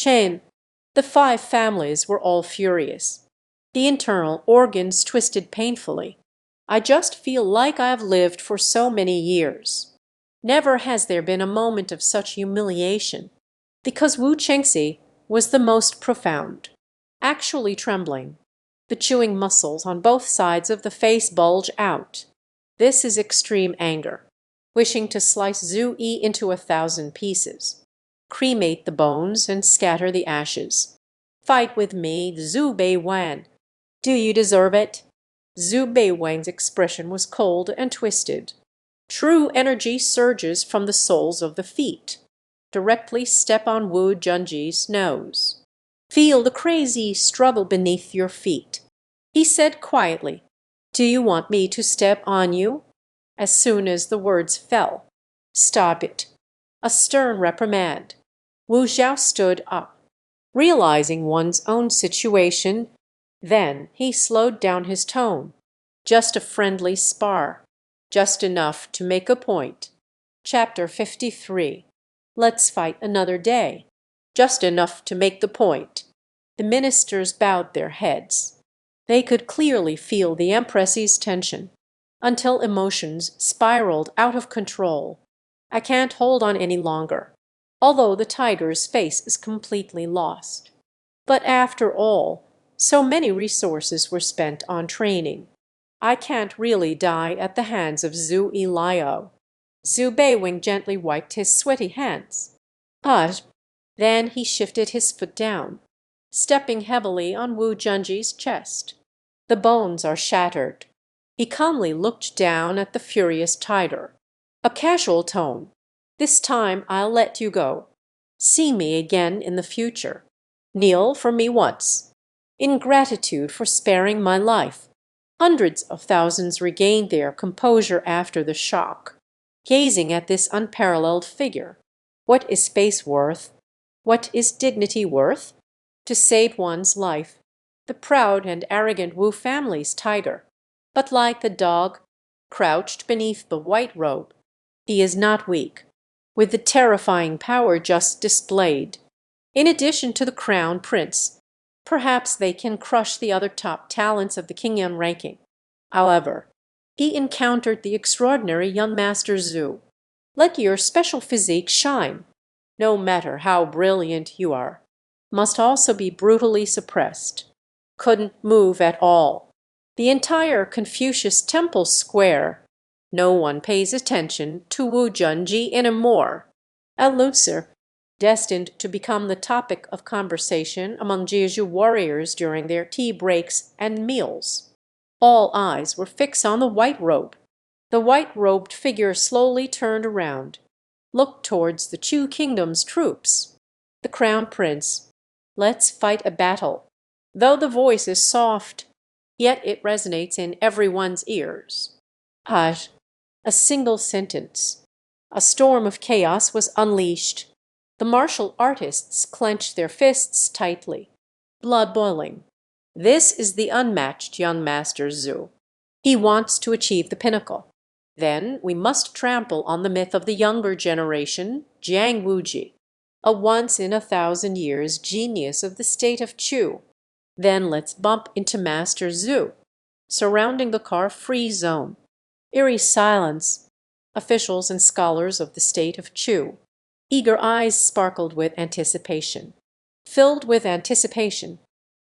Chen. The 5 families were all furious. The internal organs twisted painfully. I just feel like I've lived for so many years. Never has there been a moment of such humiliation, because Wu Chengxi was the most profound, actually trembling. The chewing muscles on both sides of the face bulge out. This is extreme anger, wishing to slice Zhu Yi into 1,000 pieces, cremate the bones and scatter the ashes. Fight with me, Zhu Beiwan. Do you deserve it? Zhu Beiwang's expression was cold and twisted. True energy surges from the soles of the feet. Directly step on Wu Junji's nose. Feel the crazy struggle beneath your feet. He said quietly, "Do you want me to step on you?" As soon as the words fell. "Stop it." A stern reprimand. Wu Zhao stood up, realizing one's own situation. Then he slowed down his tone. Just a friendly spar. Just enough to make a point. Chapter 53. Let's fight another day. Just enough to make the point. The ministers bowed their heads. They could clearly feel the Empress's tension, until emotions spiraled out of control. I can't hold on any longer, although the tiger's face is completely lost. But after all, so many resources were spent on training. I can't really die at the hands of Zhu Ilio. Zhu Beiwing gently wiped his sweaty hands. Then he shifted his foot down, stepping heavily on Wu Junji's chest. The bones are shattered. He calmly looked down at the furious tiger. A casual tone. This time I'll let you go. See me again in the future. Kneel for me once. In gratitude for sparing my life. Hundreds of thousands regained their composure after the shock, gazing at this unparalleled figure. What is space worth? What is dignity worth? To save one's life, the proud and arrogant Wu family's tiger. But like the dog, crouched beneath the white robe, he is not weak, with the terrifying power just displayed. In addition to the crown prince, perhaps they can crush the other top talents of the Qingyan ranking. However, he encountered the extraordinary young Master Zhu. Let your special physique shine, no matter how brilliant you are. Must also be brutally suppressed. Couldn't move at all. The entire Confucius Temple Square. No one pays attention to Wu Junji anymore. A loser, destined to become the topic of conversation among Jeju warriors during their tea breaks and meals. All eyes were fixed on the white robe. The white-robed figure slowly turned around, looked towards the Chu Kingdom's troops. The Crown Prince. Let's fight a battle. Though the voice is soft, yet it resonates in everyone's ears. A single sentence. A storm of chaos was unleashed. The martial artists clenched their fists tightly, blood boiling. This is the unmatched young Master Zhu. He wants to achieve the pinnacle. Then we must trample on the myth of the younger generation, Jiang Wuji, a once-in-1,000 years genius of the state of Chu. Then let's bump into Master Zhu, surrounding the car-free zone. Eerie silence. Officials and scholars of the state of Chu. Eager eyes sparkled with anticipation. Filled with anticipation.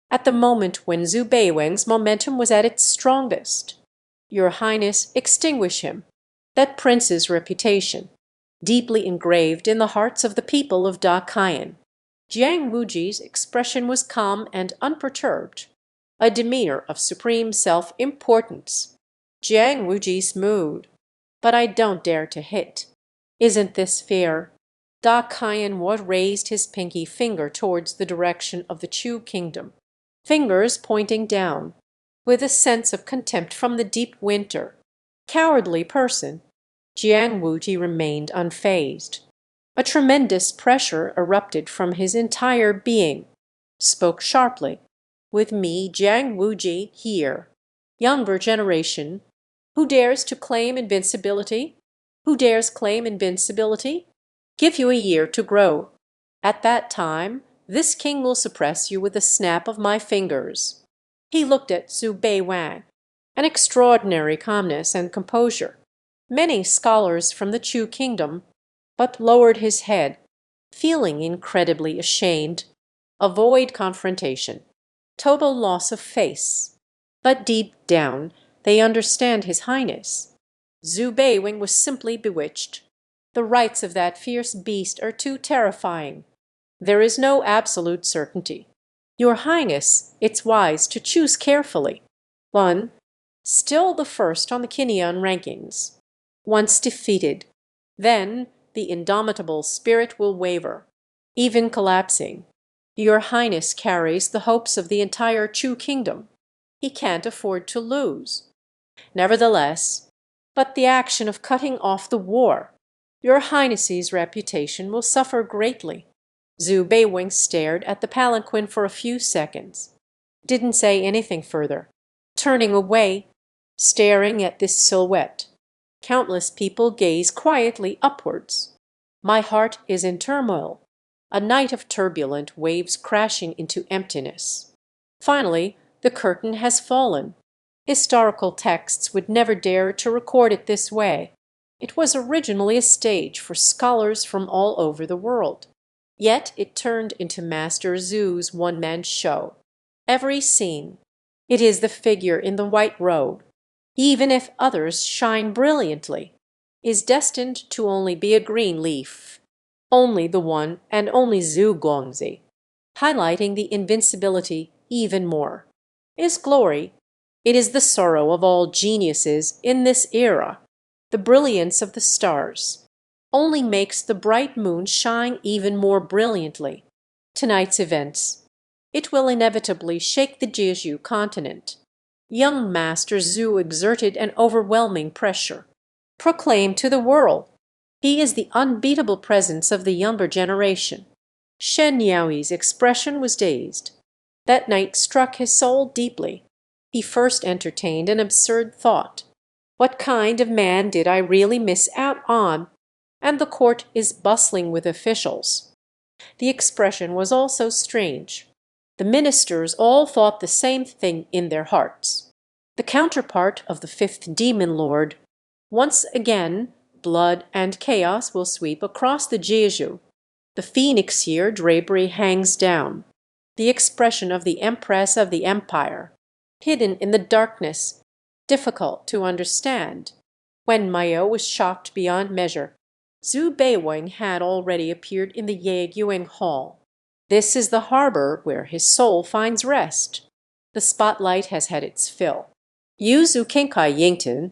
At the moment when Zhu Beiwang's momentum was at its strongest. Your Highness, extinguish him. That prince's reputation, deeply engraved in the hearts of the people of Da Qian. Jiang Wuji's expression was calm and unperturbed, a demeanor of supreme self-importance. Jiang Wuji's mood. But I don't dare to hit. Isn't this fair? Da Qian raised his pinky finger towards the direction of the Chu kingdom, fingers pointing down, with a sense of contempt from the deep winter. Cowardly person. Jiang Wuji remained unfazed. A tremendous pressure erupted from his entire being. Spoke sharply. With me, Jiang Wuji, here. Younger generation. Who dares to claim invincibility? Who dares claim invincibility? Give you a year to grow. At that time, This king will suppress you with a snap of my fingers." He looked at Zhu Beiwang, an extraordinary calmness and composure. Many scholars from the Chu kingdom, but lowered his head, feeling incredibly ashamed. Avoid confrontation. Total loss of face. But deep down, they understand His Highness. Zhu Beiwing was simply bewitched. The rights of that fierce beast are too terrifying. There is no absolute certainty. Your Highness, it's wise to choose carefully. 1. Still the first on the Kinnean rankings. Once defeated, then the indomitable spirit will waver, even collapsing. Your Highness carries the hopes of the entire Chu kingdom. He can't afford to lose. Nevertheless, but the action of cutting off the war, your Highness's reputation will suffer greatly. Zhu Beiwing stared at the palanquin for a few seconds, didn't say anything further, turning away, staring at this silhouette. Countless people gaze quietly upwards. My heart is in turmoil, a night of turbulent waves crashing into emptiness. Finally, the curtain has fallen. Historical texts would never dare to record it this way. It was originally a stage for scholars from all over the world. Yet it turned into Master Zhu's one-man show. Every scene, it is the figure in the white robe, even if others shine brilliantly, is destined to only be a green leaf. Only the one and only Zhu Guangzi, highlighting the invincibility even more. Is glory. It is the sorrow of all geniuses in this era. The brilliance of the stars only makes the bright moon shine even more brilliantly. Tonight's events. It will inevitably shake the Jeju continent. Young Master Zhu exerted an overwhelming pressure. Proclaim to the world. He is the unbeatable presence of the younger generation. Shen Yaoi's expression was dazed. That night struck his soul deeply. He first entertained an absurd thought. What kind of man did I really miss out on? And the court is bustling with officials. The expression was also strange. The ministers all thought the same thing in their hearts. The counterpart of the fifth demon lord. Once again, blood and chaos will sweep across the Jeju. The phoenix year drapery hangs down. The expression of the Empress of the Empire, hidden in the darkness, difficult to understand. When Mayo was shocked beyond measure, Zhu Beiwing had already appeared in the Yegyuing Hall. This is the harbor where his soul finds rest. The spotlight has had its fill. Yuzu Kinkai Yington,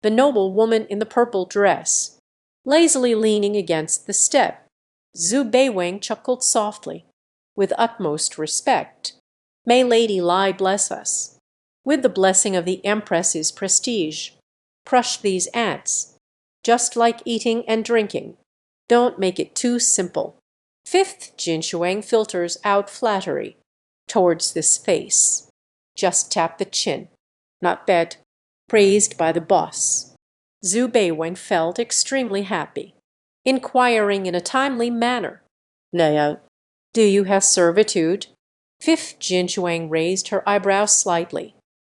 the noble woman in the purple dress, lazily leaning against the step. Zhu Beiwing chuckled softly, with utmost respect. May Lady Lai bless us. With the blessing of the Empress's prestige. Crush these ants. Just like eating and drinking. Don't make it too simple. Fifth Jinshuang filters out flattery towards this face. Just tap the chin. Not bad. Praised by the boss. Zhu Beiwing felt extremely happy, inquiring in a timely manner. "Naya, do you have servitude?" Fifth Jinshuang raised her eyebrows slightly,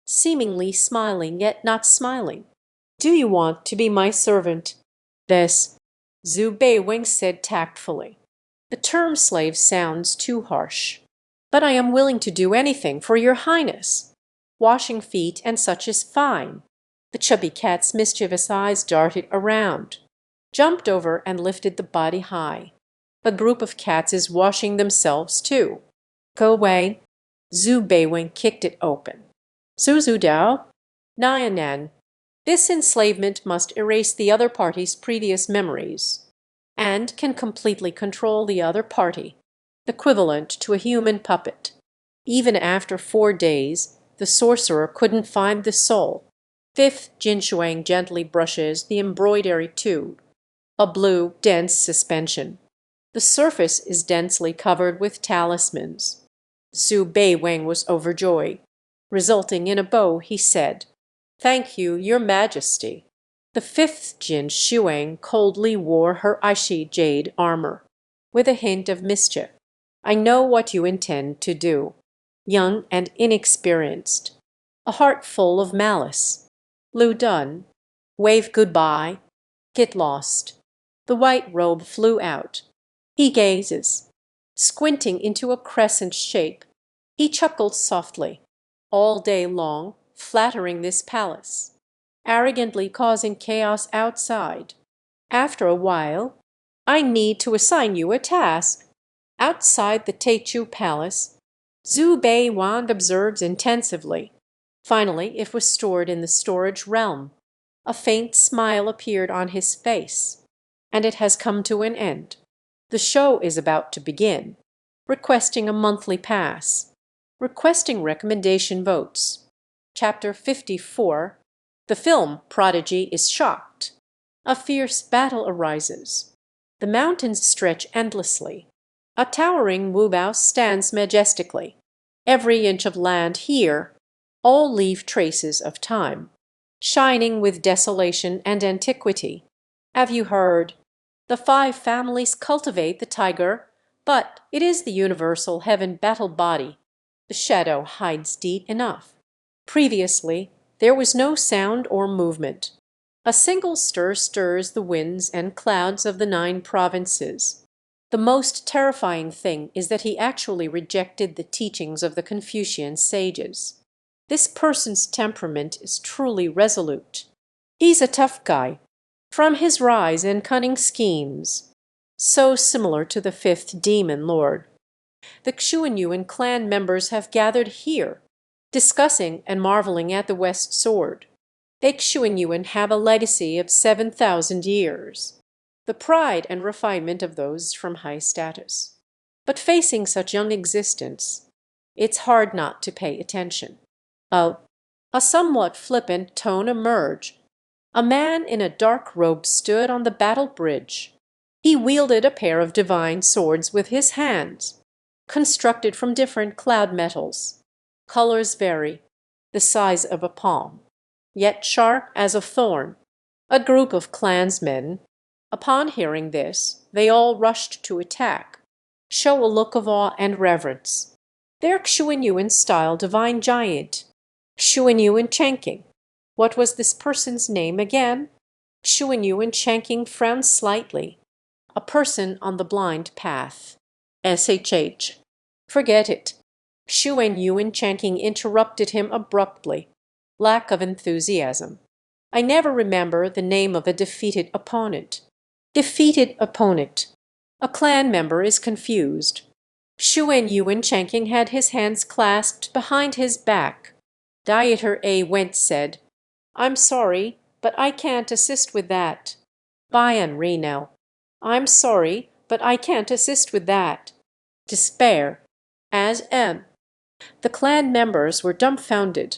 seemingly smiling yet not smiling. "Do you want to be my servant?" This, Zhu Beiwing said tactfully. "The term slave sounds too harsh. But I am willing to do anything for your Highness. Washing feet and such is fine." The chubby cat's mischievous eyes darted around, jumped over and lifted the body high. A group of cats is washing themselves too. "Go away." Zhu Beiwing kicked it open. "Zuzu Dao, Nyanan." This enslavement must erase the other party's previous memories, and can completely control the other party, equivalent to a human puppet. Even after 4 days, the sorcerer couldn't find the soul. Fifth Jinshuang gently brushes the embroidery tube, a blue, dense suspension. The surface is densely covered with talismans. Zhu Beiwing was overjoyed. Resulting in a bow, he said, "Thank you, your majesty." The fifth Jin Shuang coldly wore her Aishi jade armor, with a hint of mischief. I know what you intend to do, young and inexperienced, a heart full of malice. Lou done. Wave goodbye. Get lost. The white robe flew out. He gazes, squinting into a crescent shape. He chuckled softly, all day long, flattering this palace, arrogantly causing chaos outside. After a while, I need to assign you a task. Outside the Teichu Palace, Zhu Bei Wand observes intensively. Finally, it was stored in the storage realm. A faint smile appeared on his face. And it has come to an end. The show is about to begin. Requesting a monthly pass. Requesting recommendation votes. Chapter 54. The film prodigy is shocked. A fierce battle arises. The mountains stretch endlessly. A towering Wubao stands majestically. Every inch of land here, all leave traces of time, shining with desolation and antiquity. Have you heard? The five families cultivate the tiger, but it is the universal heaven battle body. The shadow hides deep enough. Previously, there was no sound or movement. A single stir stirs the winds and clouds of the 9 provinces. The most terrifying thing is that he actually rejected the teachings of the Confucian sages. This person's temperament is truly resolute. He's a tough guy, from his rise and cunning schemes, so similar to the 5th demon lord. The Xuanyuan clan members have gathered here, discussing and marveling at the West Sword. The Xuanyuan have a legacy of 7,000 years, the pride and refinement of those from high status. But facing such young existence, it's hard not to pay attention. A somewhat flippant tone emerged. A man in a dark robe stood on the battle bridge. He wielded a pair of divine swords with his hands, constructed from different cloud metals. Colors vary, the size of a palm, yet sharp as a thorn. A group of clansmen. Upon hearing this, they all rushed to attack, show a look of awe and reverence. Their Xuanyuan-style divine giant, Xuanyuan Changqing. What was this person's name again? Xuanyuan Changqing frowned slightly. A person on the blind path. SHH. Forget it. Xuanyuan Changqing interrupted him abruptly. Lack of enthusiasm. I never remember the name of a defeated opponent. Defeated opponent. A clan member is confused. Xuanyuan Changqing had his hands clasped behind his back. Dieter A. Went said, I'm sorry, but I can't assist with that. Bayan Reno. I'm sorry, but I can't assist with that. Despair. As M. The clan members were dumbfounded.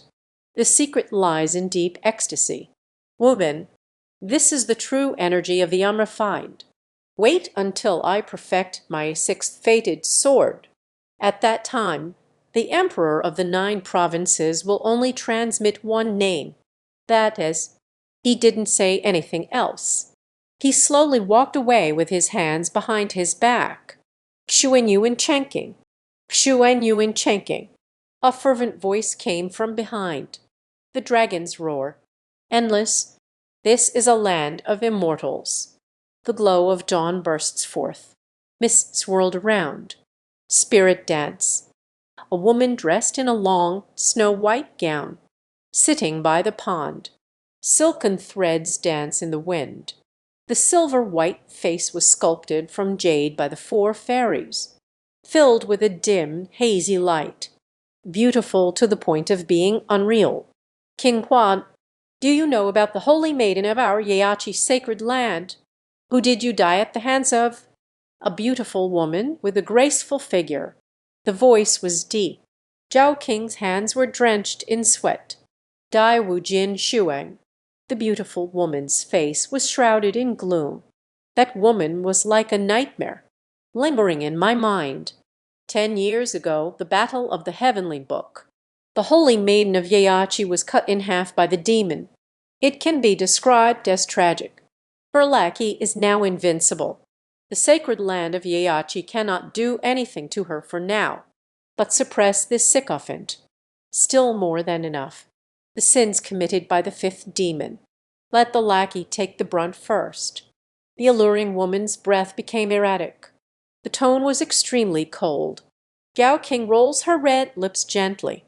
The secret lies in deep ecstasy. Woman, this is the true energy of the unrefined. Wait until I perfect my 6th fated sword. At that time, the emperor of the 9 provinces will only transmit one name. That is, he didn't say anything else. He slowly walked away with his hands behind his back. Xuanyuan Changqing. Xuanyuan Changqing. A fervent voice came from behind. The dragons roar. Endless. This is a land of immortals. The glow of dawn bursts forth. Mists swirled around. Spirit dance. A woman dressed in a long, snow-white gown, sitting by the pond. Silken threads dance in the wind. The silver-white face was sculpted from jade by the 4 fairies, filled with a dim, hazy light, beautiful to the point of being unreal. King Huan, do you know about the holy maiden of our Yachi sacred land? Who did you die at the hands of? A beautiful woman with a graceful figure. The voice was deep. Zhao Qing's hands were drenched in sweat. Dai Wujin Shuang. The beautiful woman's face was shrouded in gloom. That woman was like a nightmare, lingering in my mind. 10 years ago, the Battle of the Heavenly Book. The holy maiden of Yachi was cut in half by the demon. It can be described as tragic. Her lackey is now invincible. The sacred land of Yeachi cannot do anything to her for now, but suppress this sycophant. Still more than enough. The sins committed by the fifth demon. Let the lackey take the brunt first. The alluring woman's breath became erratic. The tone was extremely cold. Gao King rolls her red lips gently.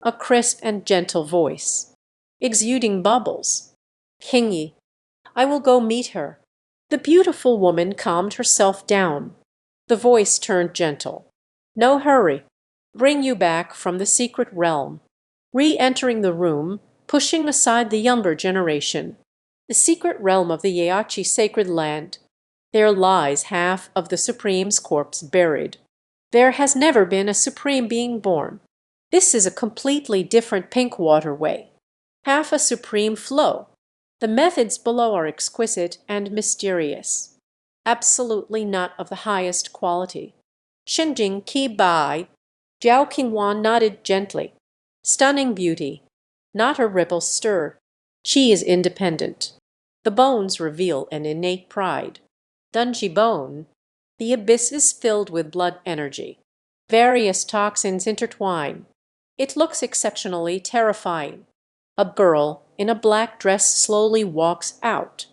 A crisp and gentle voice. Exuding bubbles. King, I will go meet her. The beautiful woman calmed herself down. The voice turned gentle. No hurry. Bring you back from the secret realm. Re-entering the room, pushing aside the younger generation. The secret realm of the Yeachi sacred land. There lies half of the Supreme's corpse buried. There has never been a Supreme being born. This is a completely different pink waterway. Half a Supreme flow. The methods below are exquisite and mysterious. Absolutely not of the highest quality. Shinjing Qi Bai. Jiao Qingwan nodded gently. Stunning beauty. Not a ripple stirred. She is independent. The bones reveal an innate pride. Dunji bone. The abyss is filled with blood energy. Various toxins intertwine. It looks exceptionally terrifying. A girl in a black dress slowly walks out.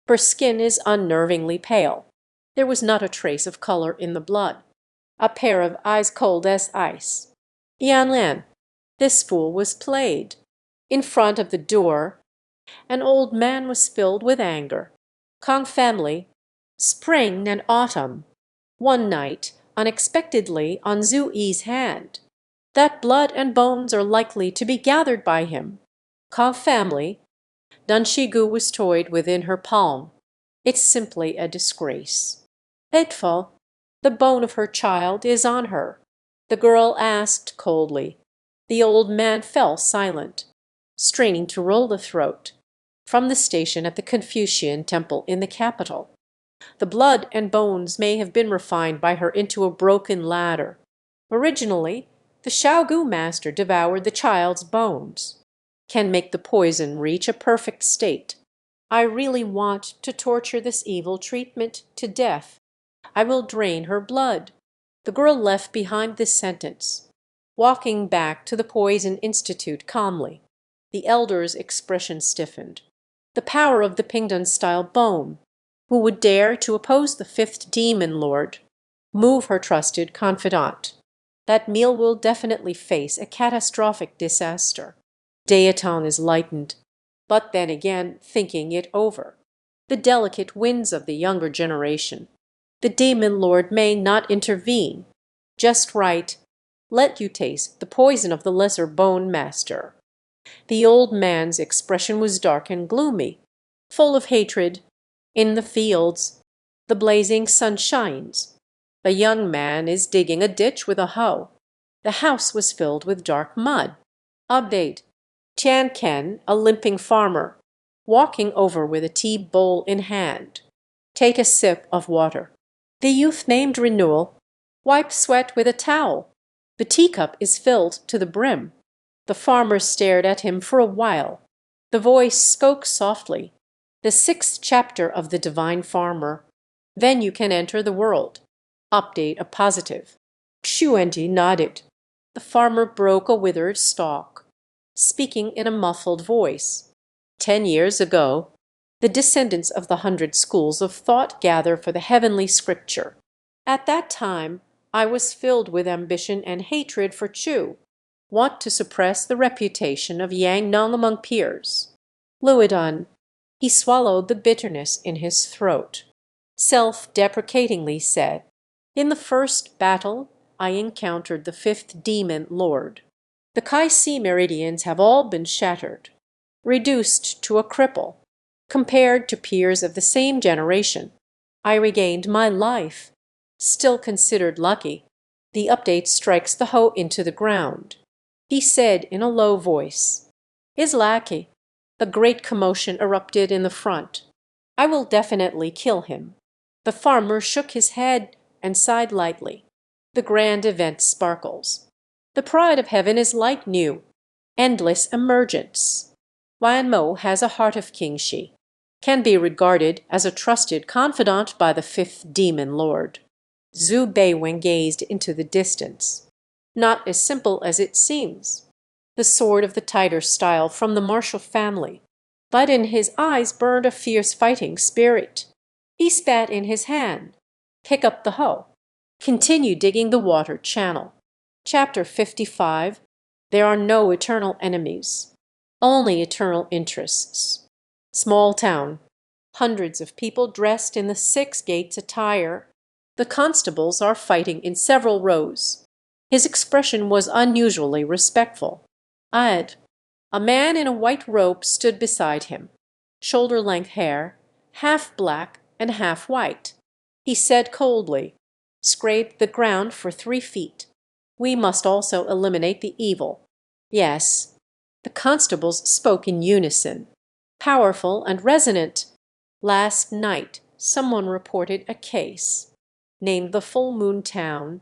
Her skin is unnervingly pale. There was not a trace of color in the blood. A pair of eyes cold as ice. Yanlan, this fool was played. In front of the door, an old man was filled with anger. Kong family, spring and autumn. One night, unexpectedly, on Zhu Yi's hand. That blood and bones are likely to be gathered by him. Kong family, Dun Shigu was toyed within her palm. It's simply a disgrace. Hateful. The bone of her child is on her. The girl asked coldly. The old man fell silent, straining to roll the throat. From the station at the Confucian temple in the capital. The blood and bones may have been refined by her into a broken ladder. Originally, the Xiaogu master devoured the child's bones. Can make the poison reach a perfect state. I really want to torture this evil treatment to death. I will drain her blood. The girl left behind this sentence, walking back to the Poison Institute calmly. The elder's expression stiffened. The power of the Pingdun-style bone. Who would dare to oppose the fifth demon lord? Move her trusted confidant. That meal will definitely face a catastrophic disaster. Daeton is lightened, but then again thinking it over. The delicate winds of the younger generation. The demon lord may not intervene. Just right. Let you taste the poison of the lesser bone master. The old man's expression was dark and gloomy, full of hatred. In the fields, the blazing sun shines. The young man is digging a ditch with a hoe. The house was filled with dark mud. Update. Tian Ken, a limping farmer, walking over with a tea bowl in hand. Take a sip of water. The youth named Renewal. Wipe sweat with a towel. The teacup is filled to the brim. The farmer stared at him for a while. The voice spoke softly. The 6th chapter of the Divine Farmer. Then you can enter the world. Update a positive. Xuendi nodded. The farmer broke a withered stalk, speaking in a muffled voice. 10 years ago, the descendants of the 100 schools of thought gather for the heavenly scripture. At that time, I was filled with ambition and hatred for Chu, want to suppress the reputation of Yang Nong among peers. Luodun, he swallowed the bitterness in his throat. Self-deprecatingly said, in the first battle, I encountered the 5th demon lord. The Kai-Si meridians have all been shattered, reduced to a cripple. Compared to peers of the same generation, I regained my life. Still considered lucky. The update strikes the hoe into the ground. He said in a low voice, "Is lackey." The great commotion erupted in the front. I will definitely kill him. The farmer shook his head and sighed lightly. The grand event sparkles. The pride of heaven is like new. Endless emergence. Wan Mo has a heart of kingshi. can be regarded as a trusted confidant by the fifth demon lord. Zhu Beiwen gazed into the distance. Not as simple as it seems. The sword of the tighter style from the martial family, but in his eyes burned a fierce fighting spirit. He spat in his hand. Pick up the hoe. Continue digging the water channel. Chapter 55. There are no eternal enemies, only eternal interests. Small town. Hundreds of people dressed in the Six Gates attire. The constables are fighting in several rows. His expression was unusually respectful. A man in a white robe stood beside him, shoulder-length hair, half black and half white. He said coldly, "Scrape the ground for 3 feet. We must also eliminate the evil." Yes. The constables spoke in unison, powerful and resonant. Last night someone reported a case. Named the Full Moon Town.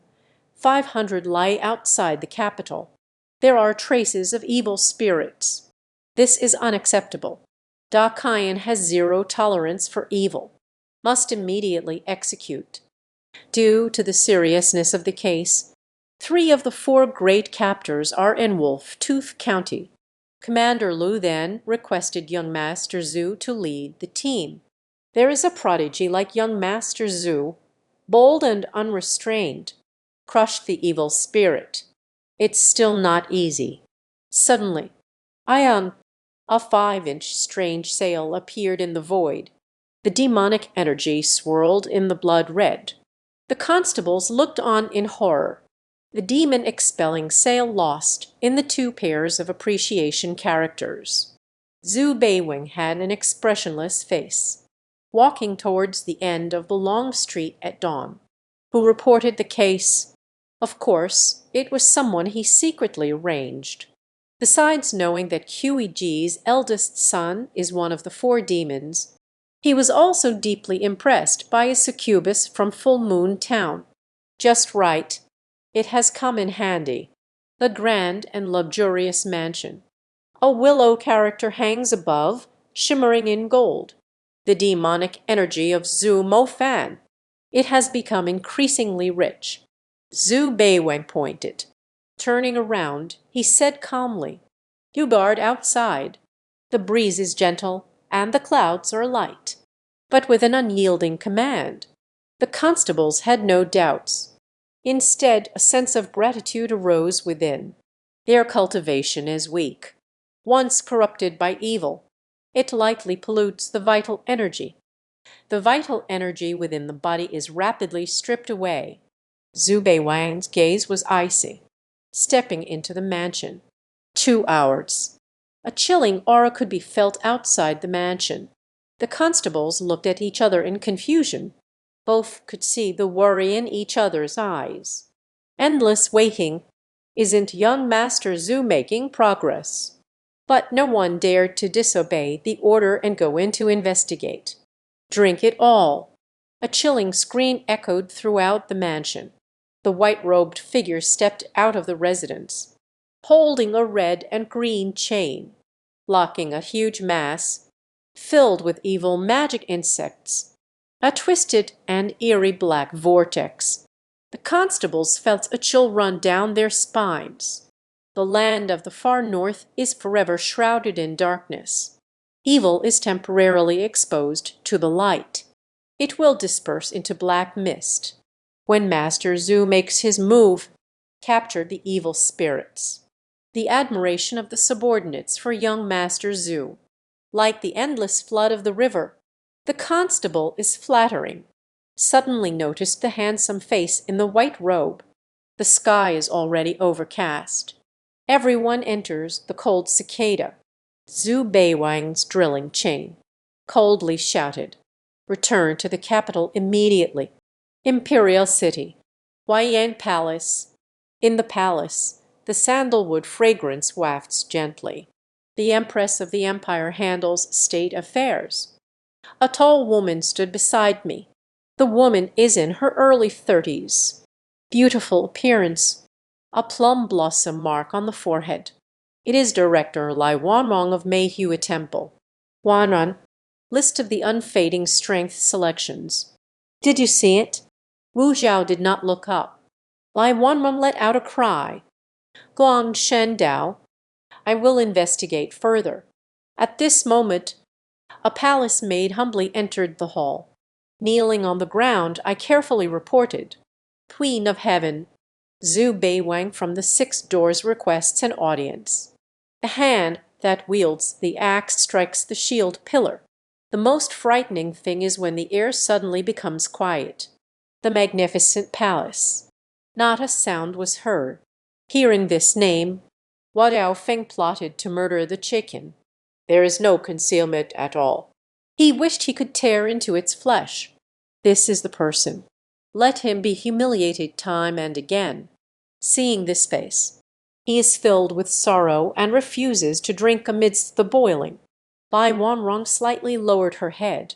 500 lie outside the capital. There are traces of evil spirits. This is unacceptable. Da Kayan has zero tolerance for evil. Must immediately execute. Due to the seriousness of the case, 3 of the 4 great captors are in Wolf Tooth County. Commander Lu then requested young Master Zhu to lead the team. There is a prodigy like young Master Zhu, bold and unrestrained. Crush the evil spirit. It's still not easy. Suddenly, a 5-inch strange sail appeared in the void. The demonic energy swirled in the blood red. The constables looked on in horror. The demon-expelling sail lost in the 2 pairs of appreciation characters. Zhu Beiwen had an expressionless face, walking towards the end of the long street at dawn. Who reported the case? Of course, it was someone he secretly arranged. Besides knowing that QEG's eldest son is one of the 4 demons, he was also deeply impressed by a succubus from Full Moon Town. Just right. It has come in handy. The grand and luxurious mansion. A willow character hangs above, shimmering in gold. The demonic energy of Zhu Mofan. It has become increasingly rich. Zhu Beiwen pointed. Turning around, he said calmly, "You guard outside. The breeze is gentle and the clouds are light." But with an unyielding command. The constables had no doubts. Instead, a sense of gratitude arose within. Their cultivation is weak. Once corrupted by evil, it lightly pollutes the vital energy. The vital energy within the body is rapidly stripped away. Zhu Beiwen's gaze was icy. Stepping into the mansion. 2 hours. A chilling aura could be felt outside the mansion. The constables looked at each other in confusion. Both could see the worry in each other's eyes. Endless waiting. Isn't young Master Zhu making progress? But no one dared to disobey the order and go in to investigate. Drink it all. A chilling scream echoed throughout the mansion. The white-robed figure stepped out of the residence, holding a red and green chain, blocking a huge mass filled with evil magic insects, a twisted and eerie black vortex. The constables felt a chill run down their spines. The land of the far north is forever shrouded in darkness. Evil is temporarily exposed to the light. It will disperse into black mist. When Master Zhu makes his move, capture the evil spirits. The admiration of the subordinates for young Master Zhu. Like the endless flood of the river, the constable is flattering. Suddenly noticed the handsome face in the white robe. The sky is already overcast. Everyone enters the cold cicada. Zhu Beiwen's drilling chain. Coldly shouted, "Return to the capital immediately." Imperial City. Huayan Palace. In the palace, the sandalwood fragrance wafts gently. The Empress of the Empire handles state affairs. A tall woman stood beside me. The woman is in her early 30s. Beautiful appearance. A plum blossom mark on the forehead. It is Director Lai Wanrong of Mayhew Temple. Wanran, List of the unfading strength selections. Did you see it? Wu Zhao did not look up. Lai Wanren let out a cry. Guan Shen Dao, I will investigate further. At this moment, a palace maid humbly entered the hall. Kneeling on the ground, I carefully reported. Queen of Heaven, Zhu Beiwang from the 6 doors requests an audience. The hand that wields the axe strikes the shield pillar. The most frightening thing is when the air suddenly becomes quiet. The magnificent palace. Not a sound was heard. Hearing this name, Wadao Feng plotted to murder the chicken. There is no concealment at all. He wished he could tear into its flesh. This is the person. Let him be humiliated time and again. Seeing this face, he is filled with sorrow and refuses to drink amidst the boiling. Lai Wanrong slightly lowered her head.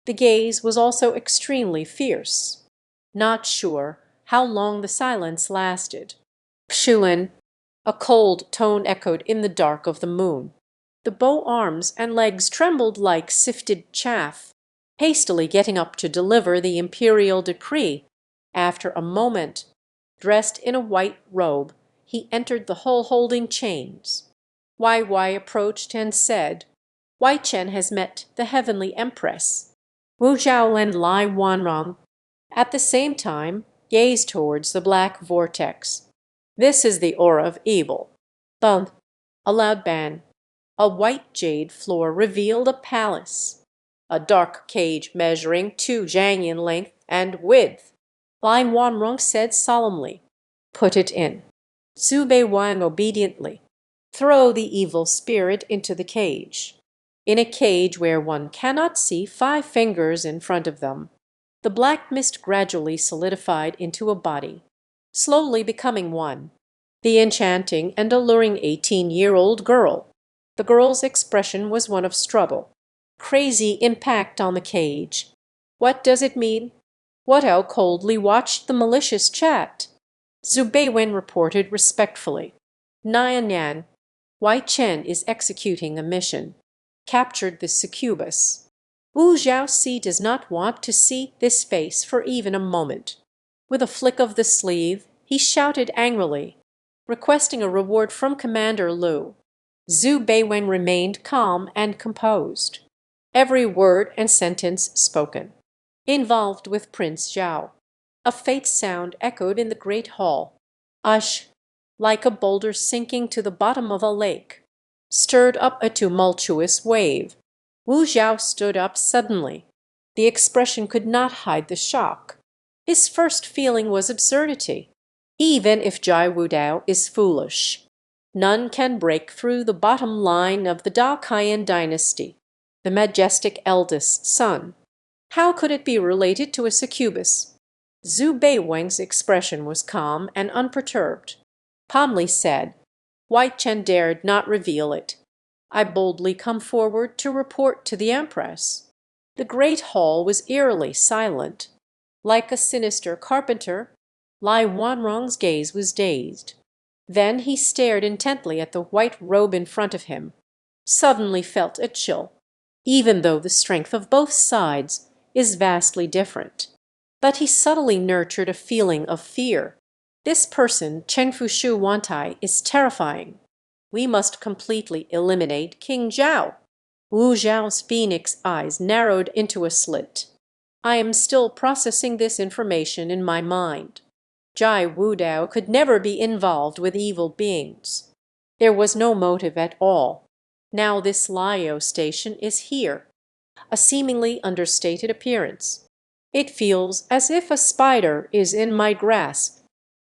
The gaze was also extremely fierce. Not sure how long the silence lasted. Pshuan, a cold tone echoed in the dark of the moon. The bow arms and legs trembled like sifted chaff, hastily getting up to deliver the imperial decree. After a moment, dressed in a white robe, he entered the hall holding chains. Wai Wai approached and said, Wai Chen has met the heavenly empress. Wu Zhao and Lai Wanran at the same time gazed towards the black vortex. This is the aura of evil. Thump, a loud bang. A white jade floor revealed a palace. A dark cage measuring 2 zhang in length and width. Lai Wanrong said solemnly, Put it in. Zhu Beiwang obediently. Throw the evil spirit into the cage. In a cage where one cannot see 5 fingers in front of them, the black mist gradually solidified into a body, slowly becoming one. The enchanting and alluring 18-year-old girl. The girl's expression was one of struggle. Crazy impact on the cage. What does it mean? Wadao coldly watched the malicious chat. Zhu Beiwen reported respectfully. Nyan, Wai Chen is executing a mission. Captured the succubus. Wu Zhaoxi does not want to see this face for even a moment. With a flick of the sleeve, he shouted angrily, requesting a reward from Commander Lu. Zhu Beiwen remained calm and composed. Every word and sentence spoken. Involved with Prince Zhao. A faint sound echoed in the great hall. Ush, like a boulder sinking to the bottom of a lake, stirred up a tumultuous wave. Wu Zhao stood up suddenly. The expression could not hide the shock. His first feeling was absurdity. Even if Jai Wudao is foolish, none can break through the bottom line of the Da Kaiyan dynasty, the majestic eldest son. How could it be related to a succubus? Zhu Beiwang's expression was calm and unperturbed. Calmly said, Wai Chen dared not reveal it. I boldly come forward to report to the Empress. The great hall was eerily silent. Like a sinister carpenter, Lai Wanrong's gaze was dazed. Then he stared intently at the white robe in front of him, suddenly felt a chill, even though the strength of both sides is vastly different. But he subtly nurtured a feeling of fear. This person, Chen Fushu Wantai, is terrifying. We must completely eliminate King Zhao. Wu Zhao's phoenix eyes narrowed into a slit. I am still processing this information in my mind. Jai Wudao could never be involved with evil beings. There was no motive at all. Now this Lio station is here. A seemingly understated appearance. It feels as if a spider is in my grasp.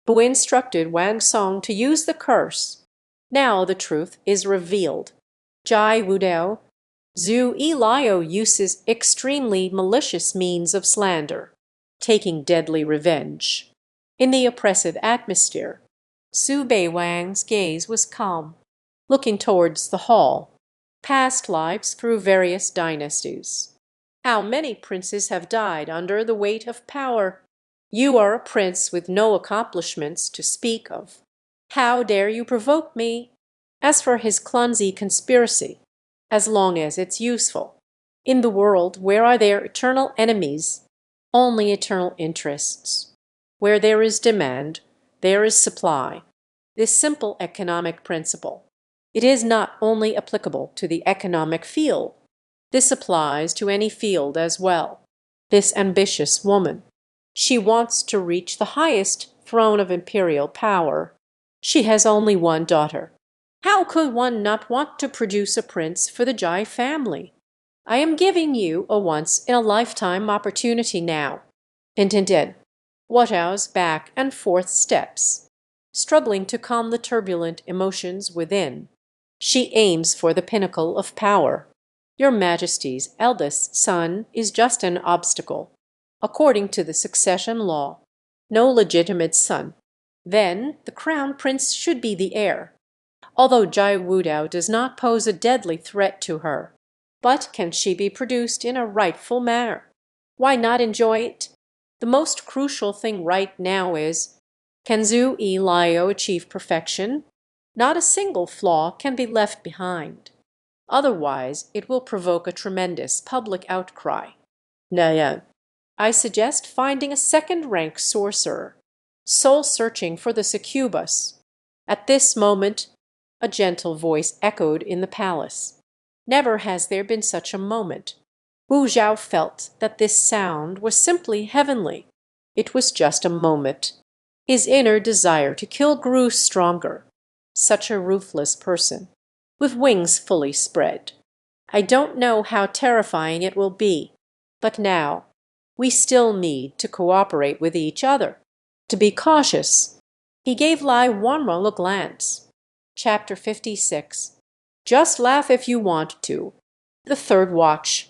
Who instructed Wang Song to use the curse? Now the truth is revealed. Jai Wudao, Zhu Elio uses extremely malicious means of slander, taking deadly revenge. In the oppressive atmosphere, Zhu Beiwang's gaze was calm, looking towards the hall. Past lives through various dynasties. How many princes have died under the weight of power? You are a prince with no accomplishments to speak of. How dare you provoke me? As for his clumsy conspiracy, as long as it's useful, In the world where are there eternal enemies? Only eternal interests. Where there is demand, there is supply. This simple economic principle. It is not only applicable to the economic field. This applies to any field as well. This ambitious woman. She wants to reach the highest throne of imperial power. She has only one daughter. How could one not want to produce a prince for the Jai family? I am giving you a once-in-a-lifetime opportunity now. Tintin. Watteau's back and forth steps, struggling to calm the turbulent emotions within. She aims for the pinnacle of power. Your Majesty's eldest son is just an obstacle, according to the succession law. No legitimate son. Then the crown prince should be the heir. Although Jai Wudao does not pose a deadly threat to her. But can she be produced in a rightful manner? Why not enjoy it? The most crucial thing right now is, can Zhu Yi Liao achieve perfection? Not a single flaw can be left behind. Otherwise, it will provoke a tremendous public outcry. Naya, I suggest finding a second-rank sorcerer, soul-searching for the succubus. At this moment, a gentle voice echoed in the palace. Never has there been such a moment. Wu Zhao felt that this sound was simply heavenly. It was just a moment. His inner desire to kill grew stronger. Such a ruthless person, with wings fully spread. I don't know how terrifying it will be, but now we still need to cooperate with each other, to be cautious. He gave Lai Wanrong a glance. Chapter 56. Just laugh if you want to. The third watch.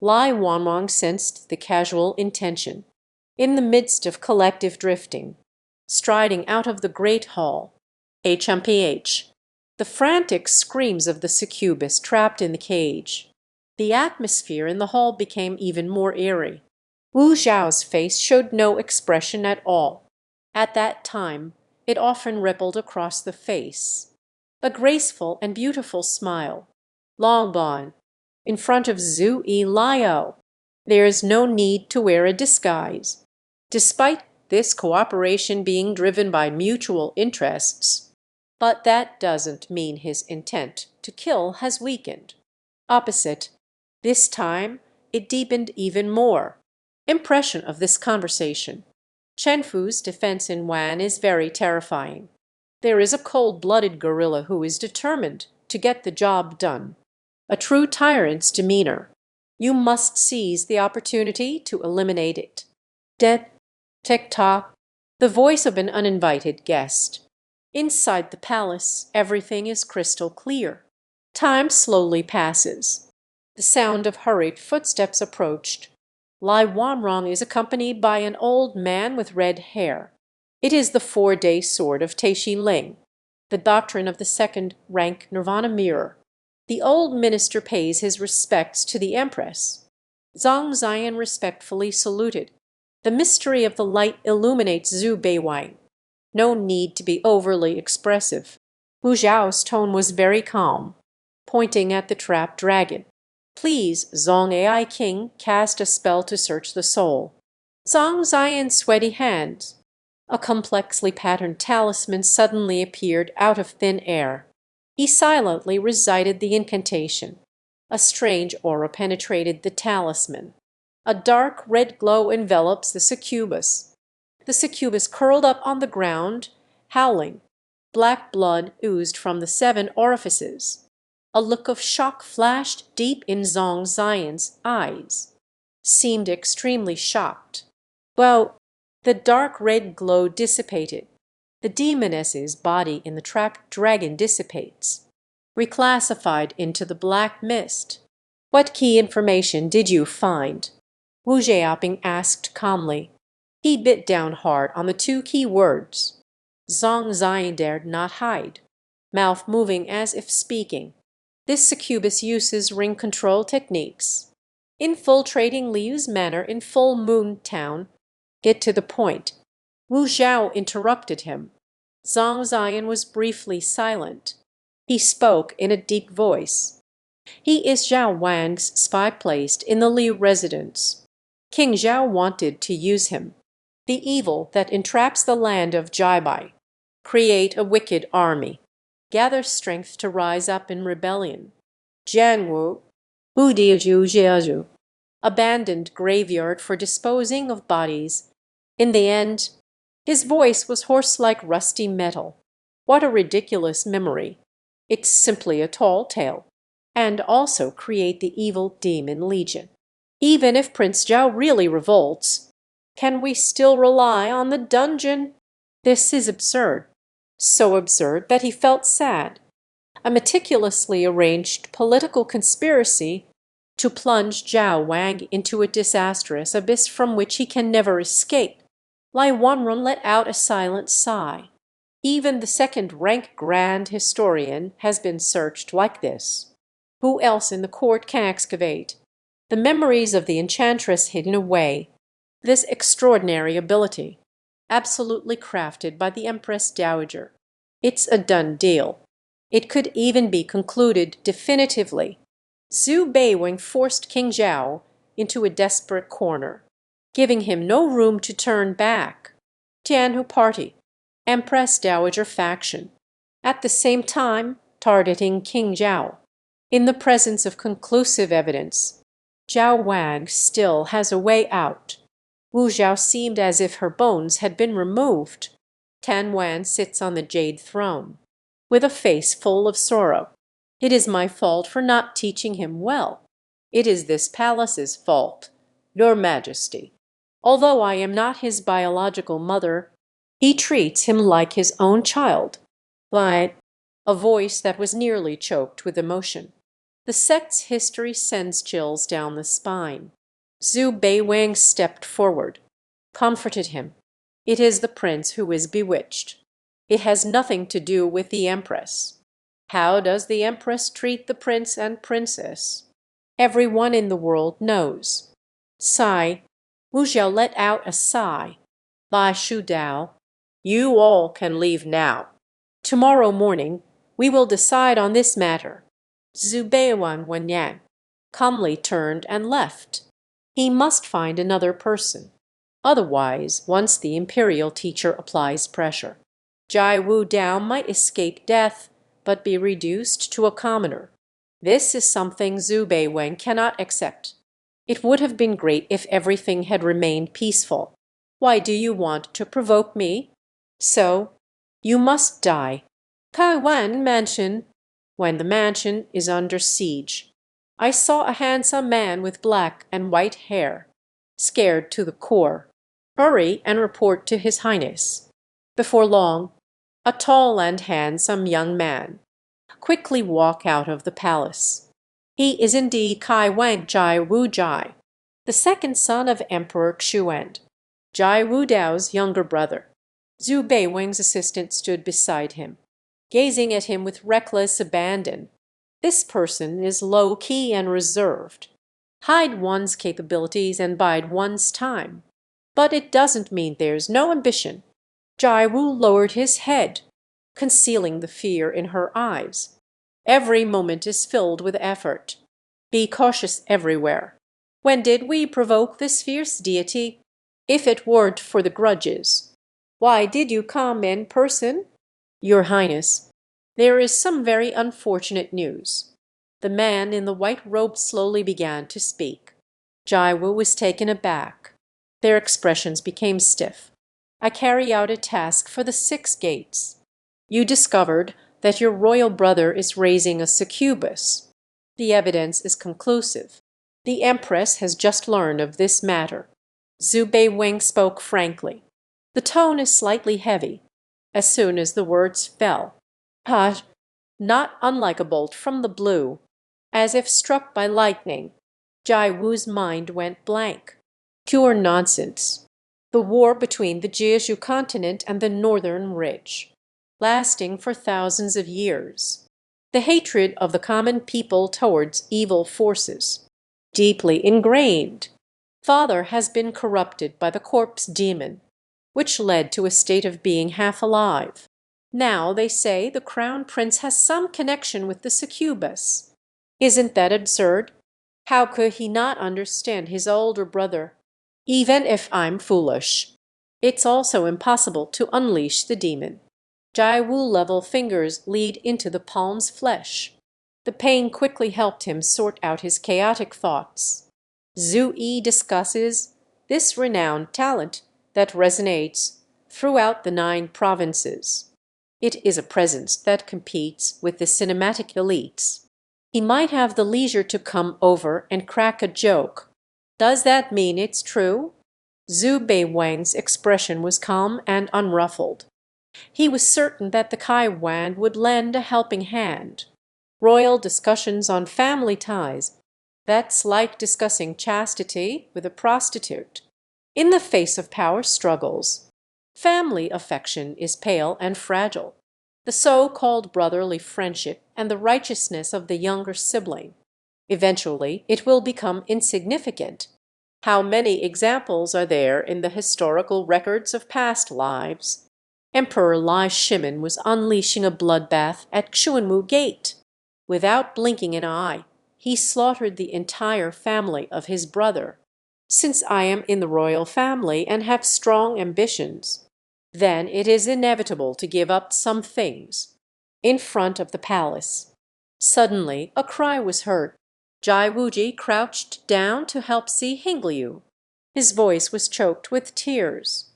Lai Wanrong sensed the casual intention. In the midst of collective drifting, striding out of the great hall, HMPH, the frantic screams of the succubus trapped in the cage. The atmosphere in the hall became even more eerie. Wu Zhao's face showed no expression at all. At that time, it often rippled across the face. A graceful and beautiful smile. Long Bon, in front of Zhu Yi Liao. There is no need to wear a disguise. Despite this cooperation being driven by mutual interests. But that doesn't mean his intent to kill has weakened. Opposite, this time it deepened even more. Impression of this conversation. Chen Fu's defense in Wan is very terrifying. There is a cold-blooded guerrilla who is determined to get the job done. A true tyrant's demeanor. You must seize the opportunity to eliminate it. Dead. Tick-tock. The voice of an uninvited guest. Inside the palace, everything is crystal clear. Time slowly passes. The sound of hurried footsteps approached. Lai Wanrong is accompanied by an old man with red hair. It is the 4-day sword of Teixi Ling, the doctrine of the second-rank Nirvana mirror. The old minister pays his respects to the empress. Zhang Ziyan respectfully saluted. The mystery of the light illuminates Zhu Beiwang. No need to be overly expressive. Wu Zhao's tone was very calm, pointing at the trapped dragon. Please, Zong Ai King, cast a spell to search the soul. Zhang Ziyan's sweaty hands. A complexly patterned talisman suddenly appeared out of thin air. He silently recited the incantation. A strange aura penetrated the talisman. A dark red glow envelops the succubus. The succubus curled up on the ground, howling. Black blood oozed from the 7 orifices. A look of shock flashed deep in Zhang Ziyan's eyes. Seemed extremely shocked. Well, the dark red glow dissipated. The demoness's body in the trapped dragon dissipates. Reclassified into the black mist. What key information did you find? Wu Zhaoping asked calmly. He bit down hard on the 2 key words. Zhang Ziyan dared not hide, mouth moving as if speaking. This succubus uses ring control techniques. Infiltrating Liu's manor in Full Moon Town. Get to the point. Wu Zhao interrupted him. Zhang Ziyan was briefly silent. He spoke in a deep voice. He is Zhao Wang's spy placed in the Li residence. King Zhao wanted to use him, the evil that entraps the land of Jaibai, create a wicked army, gather strength to rise up in rebellion. Jianwu, Wudiju, abandoned graveyard for disposing of bodies. In the end, his voice was hoarse like rusty metal. What a ridiculous memory. It's simply a tall tale. And also create the evil demon legion. Even if Prince Zhao really revolts, can we still rely on the dungeon? This is absurd. So absurd that he felt sad. A meticulously arranged political conspiracy to plunge Zhao Wang into a disastrous abyss from which he can never escape. Lai Wanrun let out a silent sigh. Even the second-rank grand historian has been searched like this. Who else in the court can excavate the memories of the enchantress hidden away? This extraordinary ability, absolutely crafted by the Empress Dowager. It's a done deal. It could even be concluded definitively. Zhu Beiwing forced King Zhao into a desperate corner, giving him no room to turn back. Tianhu party, Empress Dowager faction, at the same time targeting King Zhao. In the presence of conclusive evidence, Zhao Wang still has a way out. Wu Zhao seemed as if her bones had been removed. Tan Wan sits on the jade throne, with a face full of sorrow. It is my fault for not teaching him well. It is this palace's fault, Your Majesty. Although I am not his biological mother, he treats him like his own child. Like a voice that was nearly choked with emotion. The sect's history sends chills down the spine. Zhu Beiwang stepped forward, comforted him. It is the prince who is bewitched. It has nothing to do with the empress. How does the empress treat the prince and princess? Everyone in the world knows. Sigh. Wu Zhao let out a sigh. Bai Shu Dao, you all can leave now. Tomorrow morning we will decide on this matter. Zhu Beiwan Wenyang calmly turned and left. He must find another person. Otherwise, once the imperial teacher applies pressure, Jai Wu Dao might escape death, but be reduced to a commoner. This is something Zhu Beiwang cannot accept. It would have been great if everything had remained peaceful. Why do you want to provoke me? So, you must die. Kaiwan Mansion. When the mansion is under siege. I saw a handsome man with black and white hair, scared to the core. Hurry and report to His Highness. Before long, a tall and handsome young man quickly walk out of the palace. He is indeed Kai Wang Jai Wu Jai, the second son of Emperor Xuan, Jai Wu Dao's younger brother. Zhu Beiwang's assistant stood beside him, gazing at him with reckless abandon. This person is low-key and reserved. Hide one's capabilities and bide one's time. But it doesn't mean there's no ambition. Jai Wu lowered his head, concealing the fear in her eyes. Every moment is filled with effort. Be cautious everywhere. When did we provoke this fierce deity? If it weren't for the grudges, why did you come in person? Your Highness, there is some very unfortunate news. The man in the white robe slowly began to speak. Jai Wu was taken aback. Their expressions became stiff. I carry out a task for the 6 gates. You discovered that your royal brother is raising a succubus. The evidence is conclusive. The Empress has just learned of this matter. Zhu Beiwang spoke frankly. The tone is slightly heavy. As soon as the words fell, not unlike a bolt from the blue, as if struck by lightning, Jai Wu's mind went blank. Pure nonsense. The war between the Jeju continent and the northern ridge, lasting for thousands of years. The hatred of the common people towards evil forces, deeply ingrained. Father has been corrupted by the corpse demon, which led to a state of being half alive. Now they say the crown prince has some connection with the succubus. Isn't that absurd? How could he not understand his older brother? Even if I'm foolish, it's also impossible to unleash the demon. Jaiwu level fingers lead into the palm's flesh. The pain quickly helped him sort out his chaotic thoughts. Zhu Yi discusses this renowned talent that resonates throughout the 9 provinces. It is a presence that competes with the cinematic elites. He might have the leisure to come over and crack a joke. Does that mean it's true? Zhu Beiwang's expression was calm and unruffled. He was certain that the Kai Wan would lend a helping hand. Royal discussions on family ties. That's like discussing chastity with a prostitute. In the face of power struggles, family affection is pale and fragile. The so-called brotherly friendship and the righteousness of the younger sibling. Eventually, it will become insignificant. How many examples are there in the historical records of past lives? Emperor Lai Shimin was unleashing a bloodbath at Xuanwu Gate. Without blinking an eye, he slaughtered the entire family of his brother. Since I am in the royal family and have strong ambitions, then it is inevitable to give up some things. In front of the palace, suddenly a cry was heard. Jai Wuji crouched down to help see Hingliu. His voice was choked with tears.